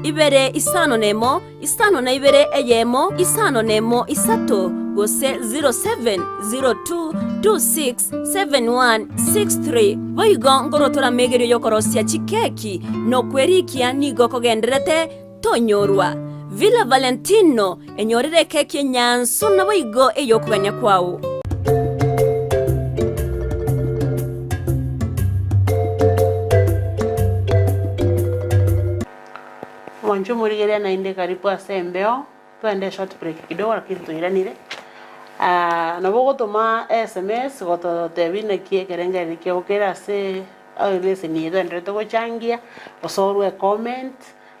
ibere isano nemo isano na ibere eyemo isano nemo isato gose 0702267163 boigo ngorotora megerio yokorosia chikeki no kwerikia nigo kogenderete tonyorwa Villa Valentino enyorere keki nyanso na boigo eyokuganya kwao. Mwanjo murigeria na inde karibu asembeo tuende short break kidogo lakini tuiranire na bogo toma SMS goto tebine kie kerenga dikyo kera se lese ni ndo to changia osorwe comment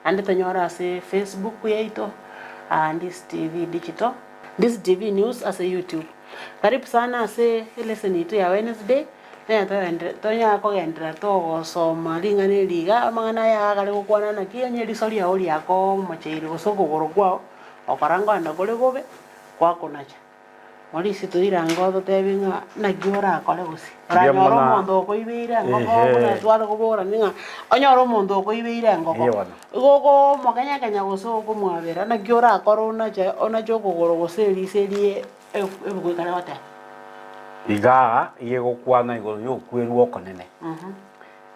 ande tanyora se Facebook yaito and this TV digital this TV news as a YouTube karibu sana se lese ni to ya Wednesday na tonya ko gendra to soma linga ni liga mangana ya kale kokwana na kienye risori ya oli yako machiri gosoko gorokwa okaranga na kole gobe kwako nacha muri situira ngodo tebinga na giora kole gosi ranyoro mondo ko ibira ngoko na twalo gobora ninga onyoro mondo ko ibira ngoko gogo moganya kanya gosoko mwabera na giora korona cha ona joko goro goseri serie ebugwe kana wata iga yego kwana igoro yo kweruo konene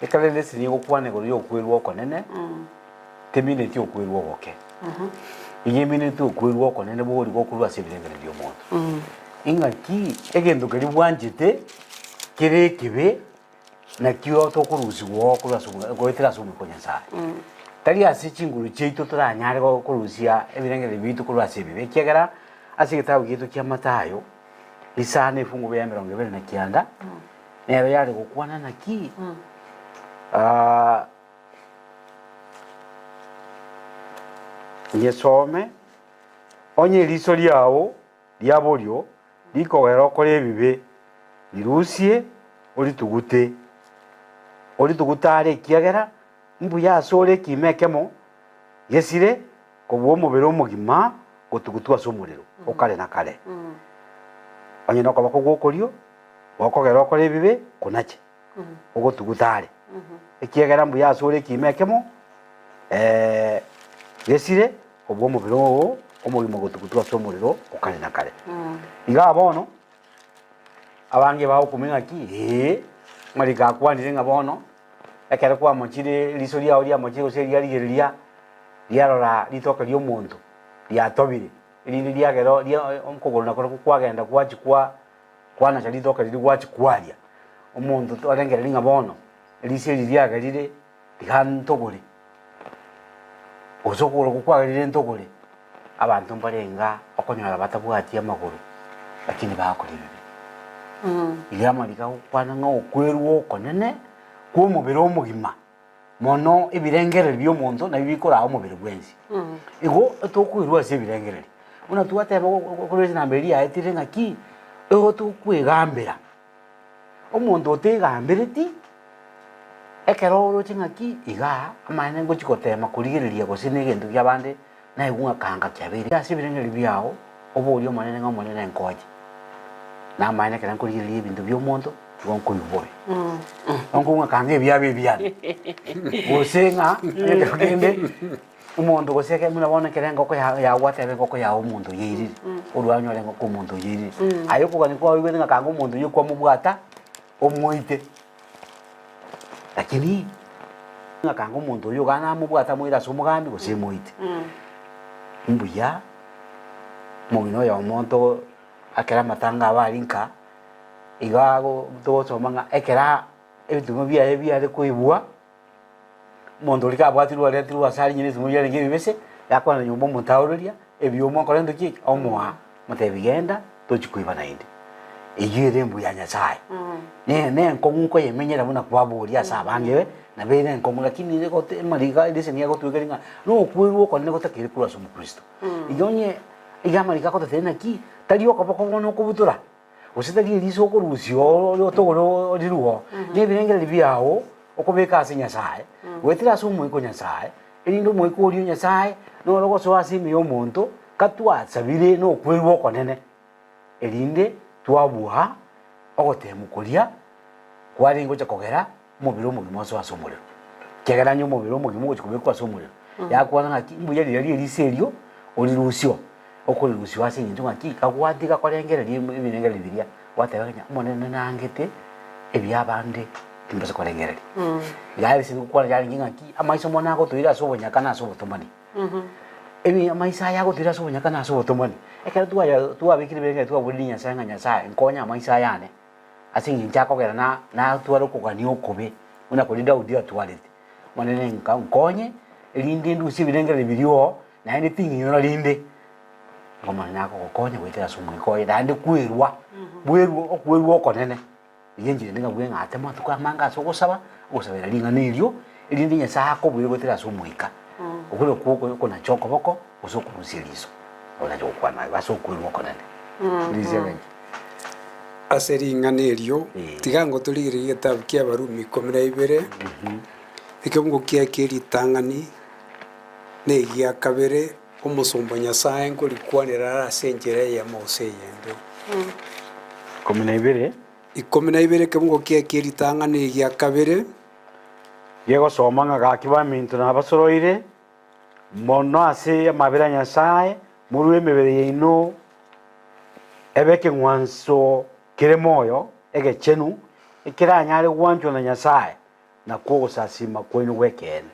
ekale lesi ni go kwana igoro yo kweruo konene temine ti okweruo goke igemine ti okweruo konene bo ri gokurwa sebirengere byo moto inga ki egendo keri bwanjite kere kibe na kiyo to kurusi wo kurasa go etira sumu konyansa tari asichinguru cheito turanyare go kurusia ebirengere bitu kurwa sebibe kegera asigitawo gitu kyamatayo isane fungu ya 29 nero yari gukwana na ki nyesome onye liso lyao lyabulyo likogera okole ebibe lirusie olitugute olitugutare kiagera mbuya asole kimekemo yesire kobwo mubere omugima gutugutwa somuriro okale na kale onye no kabako gokorio okogera okole ebibe kunache ogotugutare ekiagera mbuya asole kimekemo yesire kobwo mubere omugima gutugutwa somuriro okale na kale iga bono abange bawo kumenga ki marika kwanire nga bono ekere kwa mochire liso lyao lya mochire ose lyarigereria lyarora litoka lyomuntu lyatobire ilindi lyagero omukogoro nakora kwagenda kwachikwa kwana cha litoka liri kwachikwalia omuntu torengera linga bono liso lyagerire likantogore osokoro kukwagerire ntogore abantu mbarenga okonyora batabwatia amaguru lakini bakora bibi ilyama likakwana nga okwerwo konene kwa mubiri omugima mono ebirengereri by'omuntu na bibikora omubiri bwensi igo tokwirwa se ebirengereri una tuateba okorese namberi yaetire ngaki ego tukwegambera omuntu otegambireti ekero oroche ngaki iga amane ngochikotema kurigereria gosine egento kyabande na igunga kanga kyabere ase ebirengereri byao obori omonene nga omonene nkoje na amane kera kurigereria ebintu by'omuntu gonko yuboye onkunga kange ebyabe byane gosenga ekagende umuntu goseke muna bona kerenga ko ya watebe ko ya umuntu yiri urwanyo rengo ko umuntu yiri ayo ko kaniko wibenga kanga umuntu yuko mubwata omwite lakini ngakanga umuntu yo gana mubwata mwira sumugambi gosemwite mbuya mugino ya umuntu akera matanga abalinka igago tozo manga ekera ebitumo bya koibwa mondo lika bwatirwa letirwa sari nyine zimujya ngi bibese yakwana nyumba mutaurulia ebyomo korendo ki omwa mutebigenda tochikuiba nainde iyire mbu ya nyasaye ne nkonguko yemenyera buna kwaburia sabangewe na bene nkongu lakini ile kote malika ile senia gotwegeringa no kwirwo konene gotakire kura so mukristo igonye igamalika kote tena ki taliyo kopoko bono kubutura usitali liso korusio lotogoro liruo nebirengera libyao okobeka ase nyasaye wetira sumu iko nyasaye elindo moiko ori nyasaye no logo so asimi yomuntu katwatsabire no kwirwo konene elinde twabuha ogotemukoria kwari ngo chakogera mubiro mugimo so asomuriro kegera nyo mubiro mugimo gochikubekwa asomuriro yakwana ngaki mbuya liri liserio olirusio okolirusio ase nyintu ngaki kagwatika korengereria ebirengeri biria watebanya monene nangete ebyabande timbase korengereria yari singu kwa yari ngaki amaiso mona go tuira so bonyakana so botomani ebi amaisa ya go tuira so bonyakana so botomani ekera tuwa bikiri benge tuwa bulinya sanga nyasaye nkonya amaisa yane asingi nchako gera na tuwa rokogani okobe una kolida udia tuwalete monene nkonye elinde ndusi birengeri birio na ende tingi yona linde ngoma nako kokonya wetera sumu ikoye dande kwirwa bwerwo okwerwo okonene yenjire ninga bwenga atema tukamanga so gosaba gosabera linga nilyo elinde nyasaye ko bwerwo wetera sumu ika okulo kuko na choko boko usoko musirizo ola jokwa na baso kwirwo okonene ndizebe aseringa nilyo tigango tuligire gitabu kia Barumi 12 ikabungo kia kiritangani ne gia kabere omusumba nyasaye ngo likwanira asenjere ya Mose yende 12 kabungo kia kiritangani gia kabere yego somanga gakiba mintu na basoroire mono ase amabera nyasaye muri emebere yino ebeke ngwanso kire moyo ege chenu ikiranyare gwancho na nyasaye na kugusasima kwenu wekene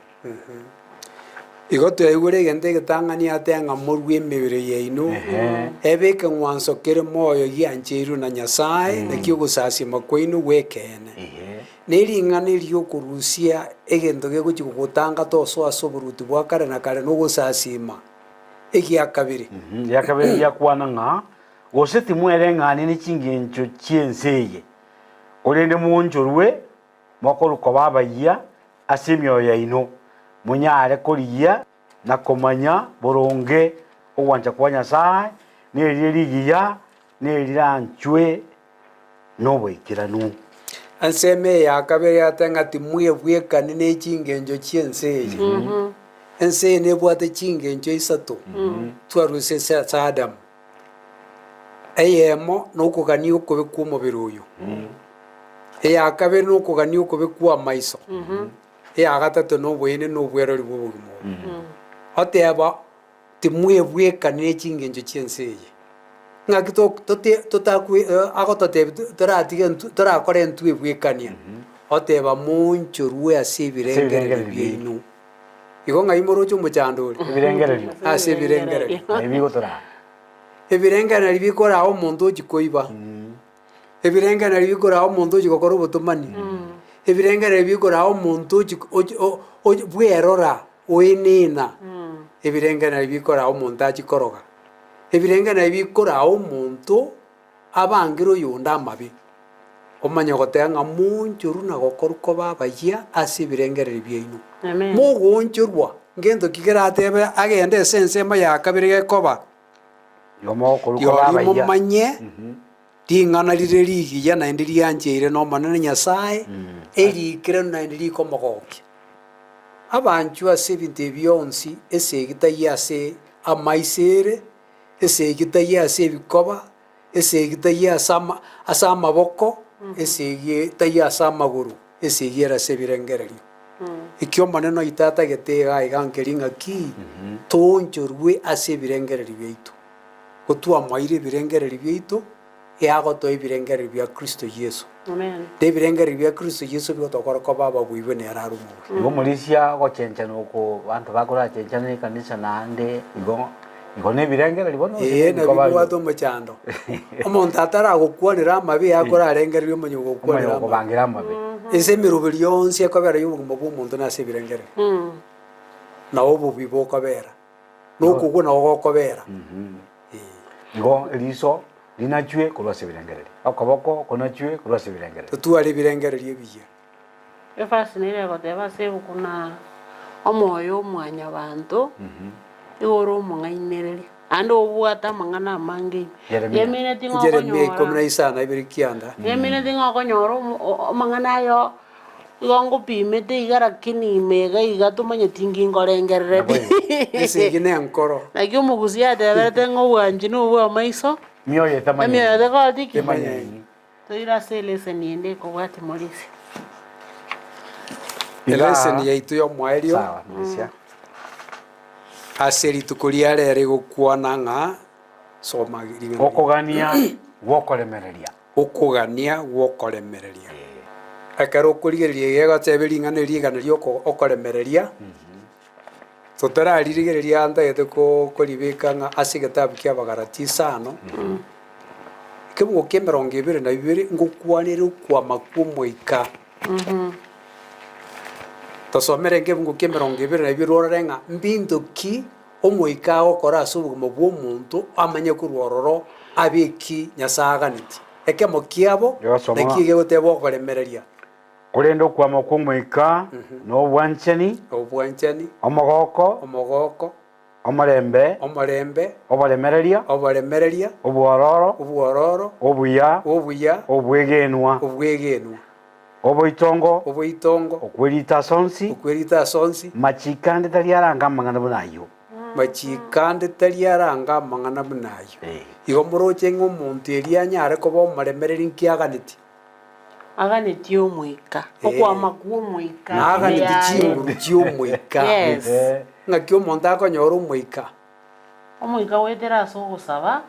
igoto igure gente gitangani atenga murwe emebere yino ebeke ngwanso kire moyo yanchiru na nyasaye na kugusasima kwenu wekene neringane lyo kurusia egento ge guchigutanga toso asoburuti bwakare na kare no gusasima egi akabiri yakabiri yakwana nga gose timwere ng'ani ni chingencho chienseye orende munjurwe mokoruko babayia ase emioyo yaino munyare korigia na komanya boronge ogwancha kwa Nyasaye nerire rigiya neriranchwe noboikiranu anseme ya kabere atanga timwe bwekani ne chingenjo chienseye ense ne bwate chingenjo isato twaruse sa Adam eyemo nokugani okobe kwa omubiri oyo eya kabere nokugani okobe kwa maiso eya gatatu nobwene nobwerori bw'obogima oteba timwe bwekani ne chingenjo chienseye ng'aki totakwe agototebe torakora entu ebwekania oteba munchorwe ase ebirengereri byaino igo ng'ai moroche omochandori ebirengererio ase ebirengereri ebigotora ebirengereri bikorago omonto ochikoiba ebirengereri bikorago omonto ochigokora obotomani ebirengereri bikorago omonto bwerora oenena ebirengereri bikorago omonto achikoroga ebirengereri bikorago omonto abangire oyonde amabi omanya goteba ng'a monchoru nagokoruko babayia ase ebirengereri byaino mogonchorwa ngento kigeratebe agende ase ensemo ya kabere gekoba yori momanye ring'ana rire rigiya naende riancheire nomonene Nyasaye erikire naende rikomogokia abanchu ase ebinto ebionsi esegitaiyo ase amaisere esegitaiyo ase ebikoba esegitaiyo ase amaboko esegitaiyo ase amaguru esegiera ase ebirengererio ekio omonene oitata getega igankeri ng'aki tonchorwe ase ebirengereri byaito gotwamaire ebirengereri byaito eagotoa ebirengereri bia Kristo Yesu de ebirengereri bia Kristo Yesu bigotokora ko baba bwiwe nere ari omobori igo morisia gochenchana oko bantu bakorachenchana ekanisa naende igo nebirengereri bono nabibwate omochando omonto ataragokwanera amabi akorarengereria omonye gokwanera okobangira amabi ase emiroberi yonsi ekobera ya obogima bwa omonto nase ebirengereri nao obobi bokobera nokogwa nao gokobera igo eriso linachwe korwa ase ebirengereri okoboko konachwe korwa ase ebirengereri totware ebirengereri ebiya efasinire goteba ase ebukuna omoyo omwanya bantu igoro omong'ainereri ande obwata amang'ana amange yemineti Jeremia 15 kianda yemineti ng'okonyora amang'ana ayo igo ngopimete iga lakini imega iga tomanyeti ngingorengerereti esegi na enkoro naki omogusi ateberete ng'obwanchi nobwa amaiso mioyo etamanyire emioyo tekotiki emanyaini toira ase eleseni ende ekobwati morisi eleseni yaitu ya omwaerio sawa morisia ase rituko ria rere gokwana ng'a soma okogania gwokoremereria okogania gwokoremereria ekero okorigereria gegotebe ring'ana rigana ria okoremereria totararirigereria ntagete koribeka ng'a ase egetabu kia Abagalatia 5 ekebugo kia 22 ngokwanere okwama kwa omoika tosomere ekebugo kia 22 orore ng'a mbinto ki omoika agokora ase obogima bwa omonto amanye korwa ororo abeki Nyasaye aganeti ekemo kiabo naki egegoteba okoremereria korenda okwama kwa omoika nobwanchani omogoko omorembe oboremereria obwororo obuya obwegenwa oboitongo okwerita asonsi machikande tariaranga amang'ana bonayo igo moroche ng'a omonto eria anyare koba omoremereri nkiaganeti aganeti omoika okwama kwa omoika naganeti chinguru chiomoika ng'aki omonto akonyora omoika gwetera ase ogosaba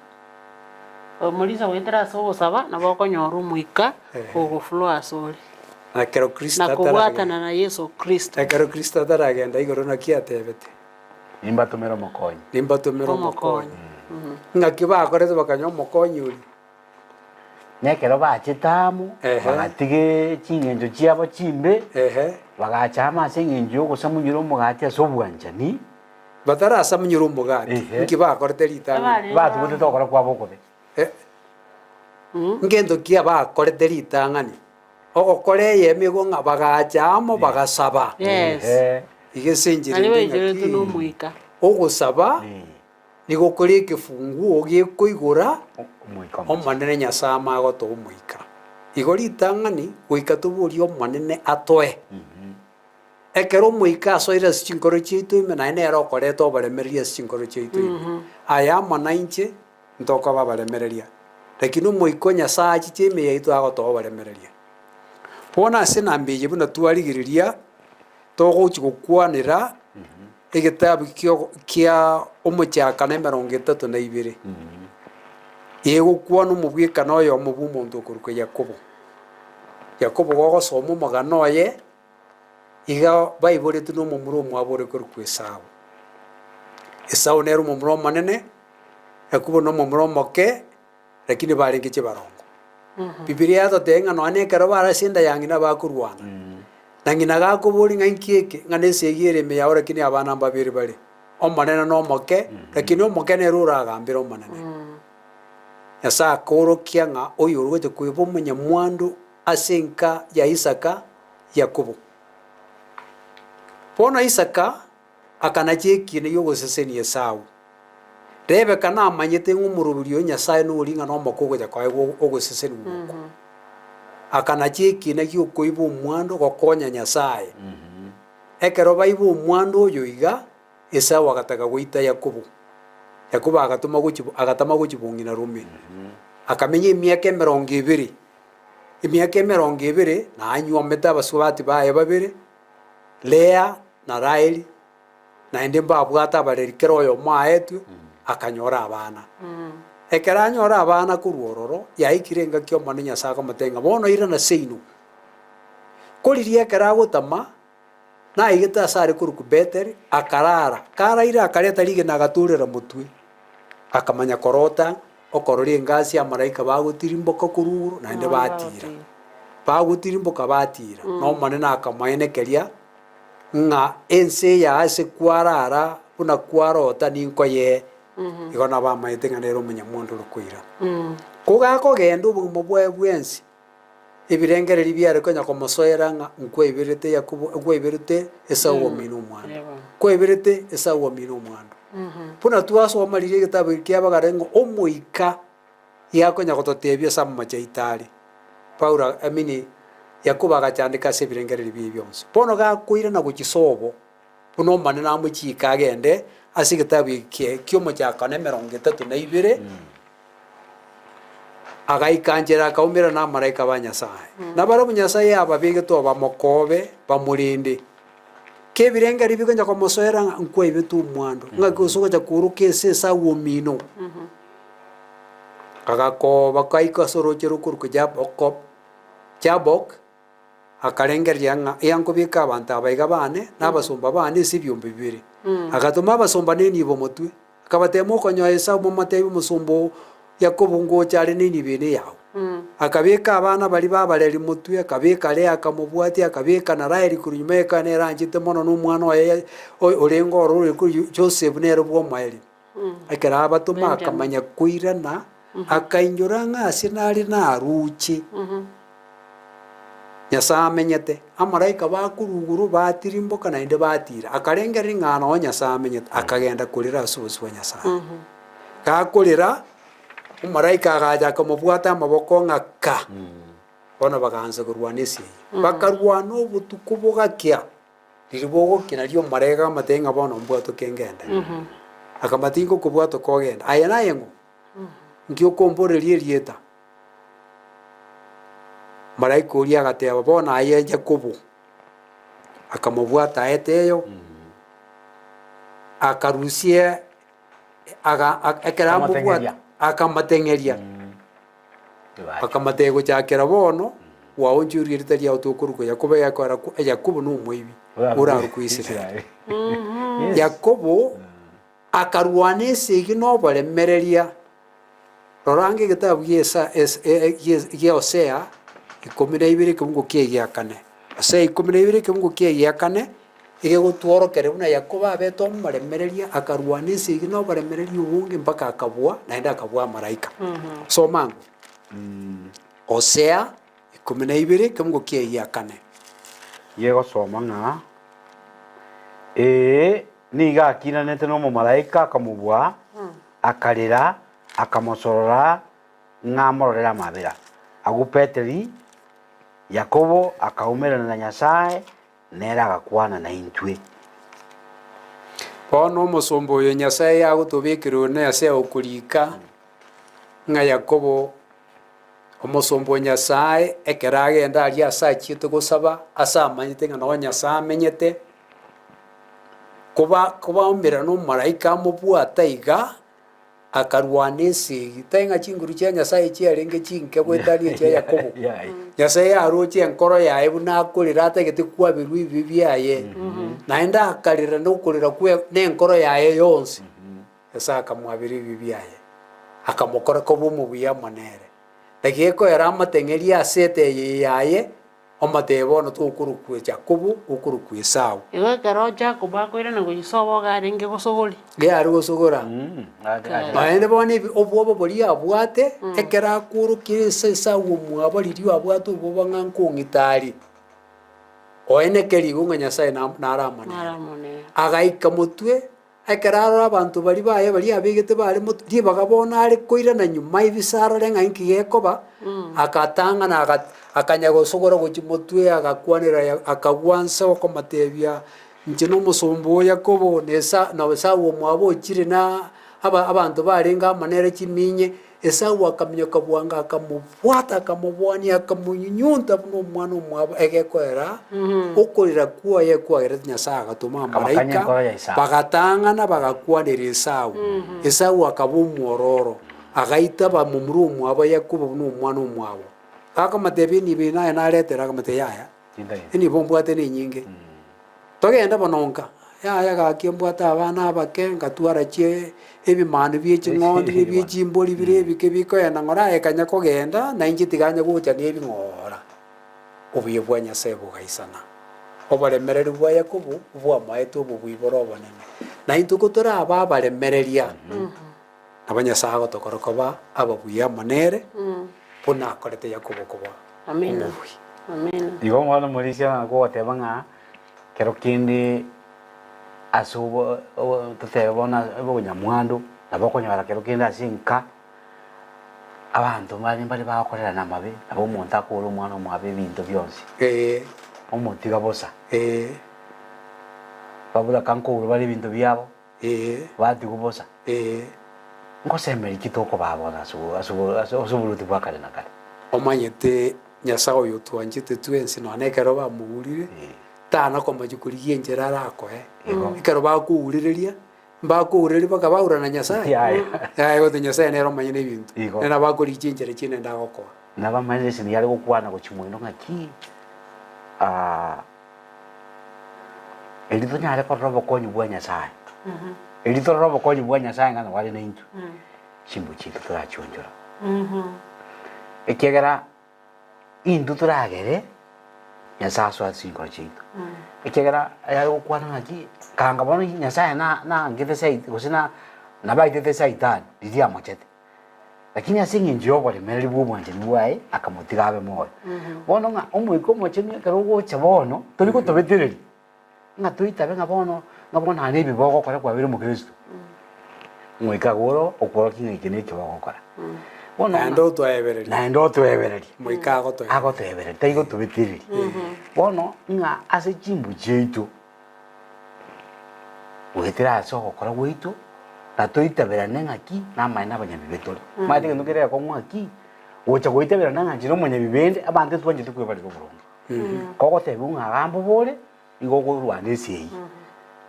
omorisa gwetera ase ogosaba nabo okonyora omoika ogoflow ase ore nakero Kristo nakobwatana na Yesu Kristo ekero Kristo ataragenda igoro naki atebete nimbatumira omokonyi ng'aki bakorete bakanywa omokonyi ori nekero bachetamu bagatige ching'encho chiabo chimbe bagachama ase eng'encho yogosamunyira omogati ase obwanchani batarasamunyira omogati nki bakorete ritang'ani batugotete okora kwabo okobe ngento kia bakorete ritang'ani ogokore yemigo ng'a bagachamo bagasaba Yes. igesenjere Ali baijeretu no muika. ogosaba nigo kuri ekefungu ogiekoigora Omoika omanene nyasaye amagoto omoika igo ritang'ani goika tobori omanene atoe ekero omoika asoire ase chinkoro chiaito ime naende ere okoreta obaremereria ase chinkoro chiaito ime aya amana inche ntokoba baremereria lakini omoika nyasaye achiche ime yaito agotoa obaremereria bono ase nambeye buna twarigereria togochi gokwanera egetabu kia omochakana 32 egokwana omobwekano oyo omobu omonto okoruka Yakobo gogosoma omogano oye iga baiboretwe na omomura omwabore koruka Esau nere omomura omonene Yakobo na omomura omoke lakini barengeche barongo Bibilia yatotee ng'a nonya ekero barase enda ya ng'ina bakorwana na ng'ina gakobori ng'a nkieke ng'a nase egiere ime yao lakini abana mbabere bare omonene na omoke lakini omoke nere oragambera omonene Nyasaye akorokia ng'a oyo orugote koeba omonyamwandu ase enka ya Isaka Yakobo bono Isaka akanachi ekine ya ogosesenia Esau Rebeka namanyete ng'a omorobiri oyo Nyasaye nori ng'a na omoko ogocha koe ogoseseni goko akanachi ekine gia okoiba omwando gokonya Nyasaye ekero baiba omwando oyo iga Esau agataka goita Yakobo agatama gochibong'ina rome akamenya emiaka 20 emiaka 20 nanyuomete abasubati baye babere Lea na Raheli naende mbabwate abareri kero oyo maetwe akanyora abana ekero anyora abana korwa ororo yaikire engaki omone Nyasaye akomotenga bono ira na seino koriria ekero agotama naigete ase are koruka Beteri akarara karaire akareta rigena agaturera motwe akamanya korota okororia engasi amaraika bagotirimboka korwa naende bagotirimboka batira na omonene akamaenekeria ng'a ense ya ase kwarara buna kwarota ninko ye igo nabamaete ng'a nere omonyamwandu orukoira kogakogenda obogima bwaye bwensi ebirengereri biare konya komosoera ng'a nkwaibirete Yakobo nkwaibirete Esau omino omwando kwaiberete Esau omino omwando buna twasomarire egetabu kiabagare ng'o omoika yakonya gototebia ase amachaitari Paulo Yakobo agachandika ase ebirengereri bie bionsi bono gakoire na gochisobo buna omanene amochika agende ase egetabu kia omochakano 32 agaikanchera akaumera na amaraika ba Nyasaye na barabo Nyasaye ababegete bamokobe bamurinde kebirengeri bikonya komosoera nkwaibete omwando ng'a kosogocha kuruka ase Esau omino agakoba kaika sorochero koruka Jabok akarengeria ng'a yankobeka abanto abaiga bane n'abasomba bane ase ebiombe 2 agatoma abasomba nenibo motwe akabatema okonyoa Esau momatebi omosombo Yakobo ngochare nenibene yao akabeka abana bari babareri motwe akabeka Lea akamobwati akabeka na Raheli kuri nyuma ekana eranchete mono n'omwana oye orengo orore kuri Joseph nere bwomaeri ekera abatoma akamanya koirana akainyora ng'a ase nari naruchi Nyasaye amenyete amaraika bakuruguru batirimboka naende batira akarengera ng'ana o Nyasaye amenyete akagenda kurira ase obosio bwa Nyasaye gakorera omaraika agacha akamobwata amaboko ng'aka bono baganza korwana ase bakarwana obotuko bogakia riri bogokina rio marega amatenga bono mbwato kengende akamatingo kobwato kogenda aya naye ng'o nkiokomboreria erieta maraika oria agateba bono aye Yakobo akamobwata aeteyo akarusie ekera amobwata akamateng'eria akamatego chakera bono waonchuri rita riao tokoruka Yakobo yakora Yakobo no moibi oraruka Israeli Yakobo akarwana ase igi no baremereria rorange getabu gia Hosea 12 kibungo kia 4 Hosea 12 kibungo kia 4 igegotworokere buna Yakobo abete omoremereria akarwana ase igi no baremereria obonge mpaka akabua naende akabua maraika somango Hosea 12 kĩmũkia gĩa 4. Yegosoma ng'a nigakinanĩte no mũmaraika akamũbua akarĩra akamocorora ng'amororera mabĩra agu Peteri Yakobo akaumĩrana na Nyasaye nera agakwana na intwe bono mũsũmba ũyũ Nyasaye agũtũbĩkĩrwo na ase ũkũrika ng'a Yakobo omusumbu Nyasaye ekera agenda ari asa chitu gusaba asa amanyite ng'a no Nyasaye amenyete kuba ombera no maraika amubwata iga akarwana esi tainga chinguru chia Nyasaye chiarenge chinke gwetari chia Yakobo Nyasaye aroche enkoro yae buna akurira atagete kwabirwa ibi byaye naenda akarira no kurira kwe nenkoro yae yonse esa akamwabira ibi byaye akamukora ko bumubuya manere Tagieko era amatengeria asete yaye omatebo no tukurukwe Jakobo ukurukwe Esau. Iwe kero Jakobo akwira na guyisobo garenge gusogori. Ge ari gusogora. Baende bone obwo bori abwate ekera kurukire Esau omwabariri abwate obwo ng'ankongitari. Oene keri gunga Nyasaye naramane. Agaika mutwe ekeraro abantu bari baye bari abegete bari mutri bagabona ari koirana nyuma ibisara renga inkigekoba akatanga na akanyago sogora gukimutwe agakwanira akagwansa okomatebya nkino musumbu Yakobo nesa na Esau omwabo kire na abantu barenga manere kiminye Esau akamenya kabwanga akamubwata akamubwani akamunyunta no mwana omwabo egekwera okorira kuwa yekwagera Nyasaye agatuma malaika bagatangana bagakwanira Esau Esau akabumwororo agaita bamumuru omwabo Yakobo no mwana omwabo akamatebya ni bina naretera akamateyaya ni bombwate ni nyinge togenda bononka yaya gakimbwata abana abake ngatwara chie ebimanu by'eking'ondi by'echimboli birebike bikoyana ng'ora ekanya kogenda na injitiganya gocha nebing'ora obuye bwa Nyasaye bugaisana obaremereri bwa Yakobo bwa maete obo bwiboro obonene na intuko tora aba baremereria Nyasaye agotokoroka ba ababuya manere puna akorete Yakobo koba Amina Amina igo mwana mulisia ko watebanga kero kindi asubo tutebona ebonyamwandu nabokonyara kero kindi asinka abantu bari bakorera namabe abo monta kuro mwana mwabe bintu byonse omontiga bosa babula kanko bari bintu byabo bati kubosa ngosemeri kitoko babona asuburuti bwakare nakare omanyete Nyasaye oyo twanjite twensi no anekero bamugurire tana komajukuriye njera rako ikero bakuurireria bakuurireria bakabaura na Nyasaye ya gote Nyasaye nero manyene bintu nena bakuriye njera chine ndagoko naba manyene sini yari gukwana go chimwino ngaki elito nyare ko robo konyu bwa Nyasaye elito robo konyu bwa Nyasaye ngana wali na intu chimbu chito turachonjora ekegera indu turagere Nyasaye swatsingo chito ekegera yari gukwana ngaki kanga bono Nyasaye na ngete sai gusina nabaite saitan didia machete lakini asingi njio bole meri bubwanje nuwae akamutigabe moyo bono nga omwiko mochemye karogo chabono toliko tobetereri nga tuitabe nga bono hani bibogo kora kwa biri mu Kristo mwika goro okoro kinga kine kibogokora bono ndo twebereri mwika agotwebereri taigo tubetereri bono nga ase chimbu cheito wetera so gokora weito na toitabera nengaki na maina banyabibetore mate ngendo kere ko mwaki ocha goitabera nanganje munyabibende abante twanje tukwebali ko burongo koko tebunga gambo bole igo kurwane sei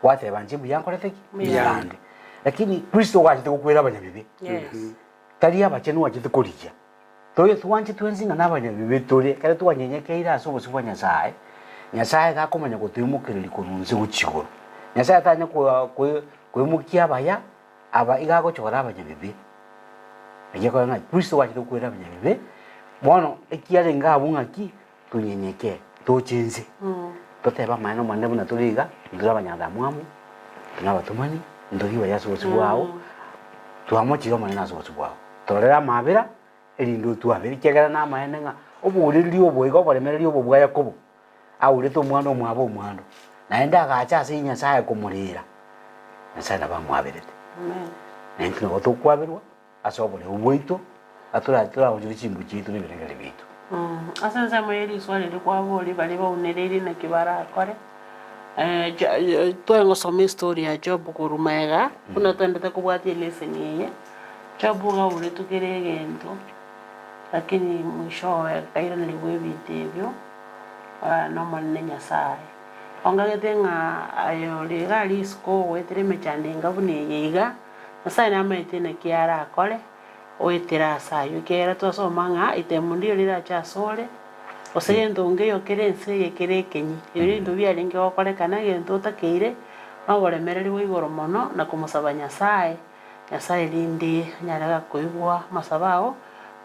wate banje buyankorete miyande lakini Kristo wajite kukwera abanyabibe tari abachenu wajite kurija toye twanje twenzinga nabanyabibetore kare twanyenyekeira asobosi bwa Nyasaye Nyasaye gakomanya gutimukiriri kurunzi guchigoro Nyasaye atanya kwemukia baya aba igago chora abanyabibe yeko nga Kristo wajite kukwera abanyabibe bono ekiale ngabunga ki tunyenyeke tochenze toteba maana mwana buna tuliga ndura abanyadamu tunabatumani ndori bayaso bwao tuamochiro manena so bwao torera mabera erindu twabiri kegera na maene nga obuliri obwo boremereri obwo bwa Yakobo aurito mwana omwabo omwando naende agacha ase Nyasaye kumurira Nyasaye nabamwabirete nenkino gotokwabirwa ase obore obwoito atura ojuri chimbu chitu n'ebirengere bitu asense moyeri swali likwaboli bali baunereri na kibara akore twengosoma histori ya Job kurumega kuna twendete kubwatia lesson yeye Job gaure tukire gento lakini mwishowe kaira niliwe bitebyo no manne Nyasaye ongagete nga ayo liga lisko wetere mechandinga buneyeiga Nyasaye namaite na kiara akore oitera sayo kera twasoma nga itemundio lira chasole osegento ngeyo kerense yekerekenyi ibintu byalinge okorekana gento takeire noboremereri wigoro mono na kumusaba Nyasaye Nyasaye lindi nyaraga koigwa masabao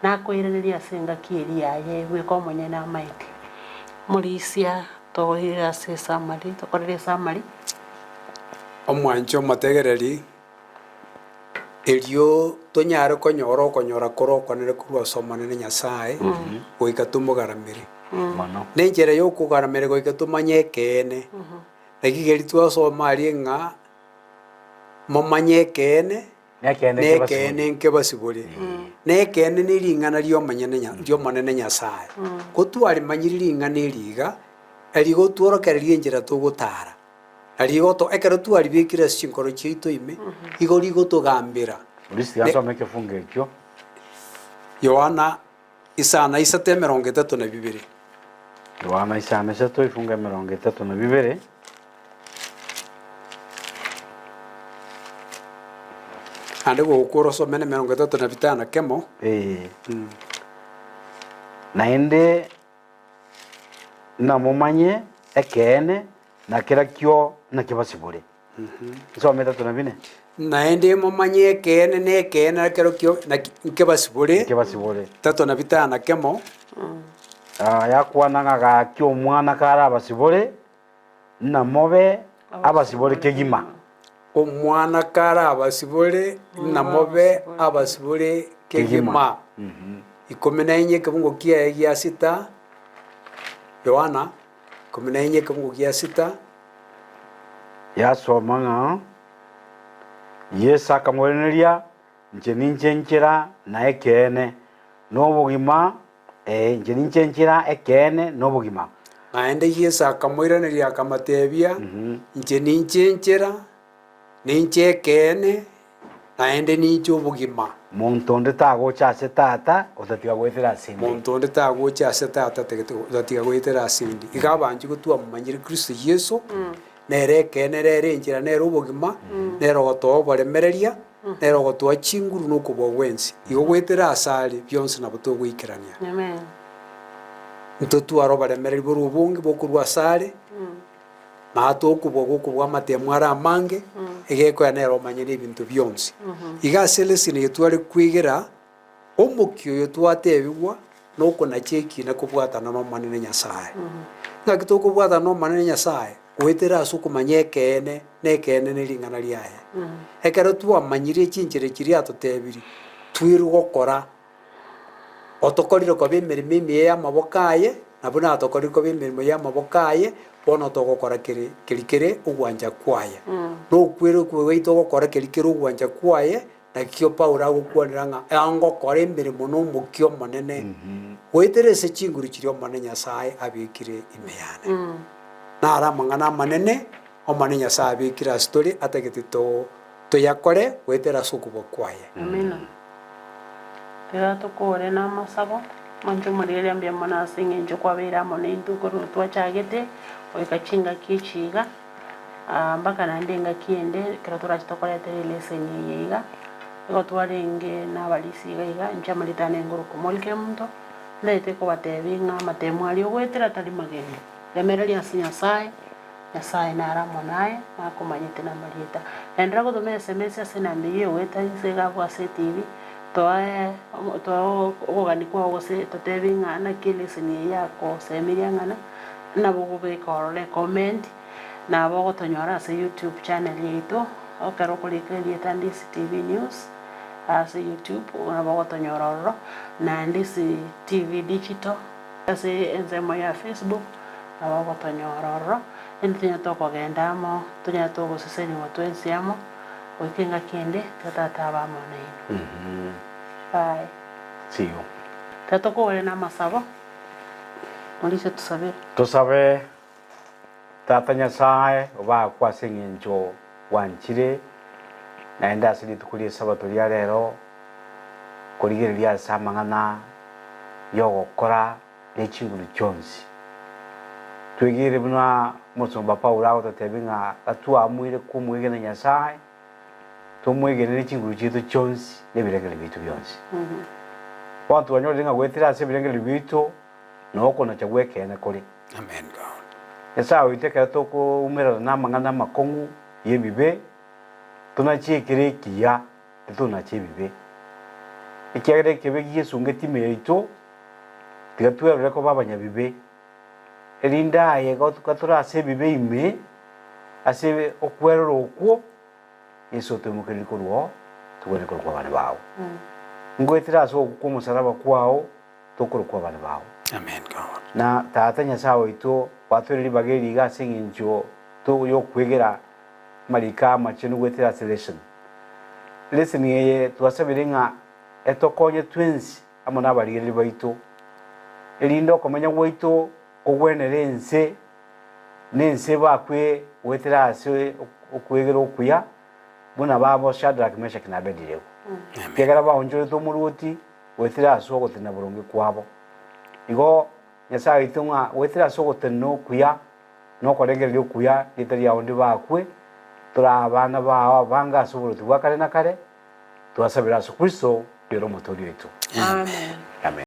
na koirereria senga kieri yaye gwiko monye na maiti mulisia toira se samari tokorere samari omwancho mategereri elio tonyare konyora kwanere kurwa somanene Nyasaye goika tumugaramire mono nenjera yo kugaramire goika tumanyekene nakigeri twasoma ari nga momanyekene nekene nke basibore nekene niringana lyo manene Nyasaye kotwari manyiri ringana eriga erigo tworokererie njera tugutara arigo to ekero twari bikira sinkoro chito ime igo ligo tugambira urisi yasome kefunge ekyo Yohana isana 3:32 Yohana isana 3:32 ande go ukoro somene 35 kemo naende namumanye ekene na kira kyo na kibasibure nsome 34 naende momanye ekene nekene kero kyo na kibasibure 35 kemo yakwana nga kyo omwana kara abasibure na mobe abasibure kegima omwana kara abasibure na mobe abasibure kegima 14 kebungo kia sita Yohana 14 kebungo kia sita yasoma nga Yesu akamwereria nche ninchenkera na ekene n'obugima nche ninchenkera ekene n'obugima naende Yesu akamwereria akamatebia nche ninchenkera ninche ekene naende ninche obugima muntu onde tagocha ase tata otatiga gwethera asindi muntu onde tagocha ase tata otatiga gwethera asindi iga abanji gotwa mumanyire Kristo Yesu nere ekene rere enchera nere obogima nere ogotoa boremereria nere ogotoa chinguru nokobwa gwensi igo gwetera asari byonse nabo togwikerania amen ntotwaro baremereri boru obonge bokurwa asare mato okubwa amatemu ara amange egeko ya nere omanyire ebintu byonse iga selesine yetware kwigera omukio yotwatebigwa nokona cheki na kubwatana no manene Nyasaye ngaki tokubwatana no manene Nyasaye gwetera asukumanya ekene nekene niringana liaye ekero twamanyire chinchire kiri atotebiri twiru gokora otokorire ko bemerimo emiye y'amabokaye nabona atokorire ko bemerimo y'amabokaye bono togokora kere ogwanja kwaye nokwere kweito gokora kere ogwanja kwaye nakio Paulo agokwanira nga angokora emirimo n'omukio monene gweterese chinguru kiri omane Nyasaye abikire imeyane nara mangana manene omane Nyasaye abikira story atagete toyakore gwetera sukubo kwaye amina tera tokore na masabo manjo murire ambia mona singe njo kwabera mona indukoro twachagete oikachinga kichiga mpaka nandenga kiende kiratura chitokora tere lesson yiga ego twarenge nabalisiga iga nchamalita ngoro komolke muntu ndete ko batebinga matemu ali ogwetera tali mageni lemereri Nyasaye Nyasaye naramonaye nakomanyite na marieta endra ko tome SMS asenambiye weta isega kwa TV toa ogani kwa wose totebinga na kile sini yako semiriangana na bugube korole comment na bogo tonyora se YouTube channel yetu okaro kulikeli Tandisi TV News ase YouTube unabogotonyororo na ndisi TV digital ase enzemo ya Facebook abagotonyororo entinya tokogendamo tunya togoseseni watwensiamo oikenga kende tatata bamoneino bye siyo tatokore na masabo mulise tusabe tata Nyasaye oba kwase ng'encho wanchire naenda asili tukulie sabato ria rero kurigereria ase amang'ana yogokora n'echinguru chionsi twegere buna musumba Paulo agototebi ng'a gatwamwire kumwegena Nyasaye tumwegene n'echinguru chietu chionsi n'ebirengeri bitu bionsi bantu banyore ng'a gwetera ase ebirengeri bitu nokona chagwekene kuri Amen God. Nyasaye oiteka tokuumira n'amang'ana makong'u y'ebibe tunachikire ekiya tunachibibe ekiagere kebe giesunge time yaito tigatwerere ko babanyabibe erinda yego tukatura ase bibe ime ase okwerero okwo Yesu tumukiri kurwo tugone kurwo bana bawo ngwetira ase okwo musaraba kwao tukurwo bana bawo Amen God. na tata Nyasaye oito watwereri bageri gase ng'encho to yokwegera marika machenu gwetera selection listen ye twasabire ng'a etokonye twins amona abarigeri baito elindo komenya gwaito kogwenere nense bakwe gwetera ase okwegera okuya buna babo Shadrach Meshach na Abednego kegera bahonjore to muruti gwetera ase ogotena boronge kwabo igo Nyasaye itunga gwetera ase ogotena okuya nokorengereria okuya litari aondi bakwe tura abana bawo banga suburu tugakare na kare twasabira Yesu Kristo rero muturi wetu amen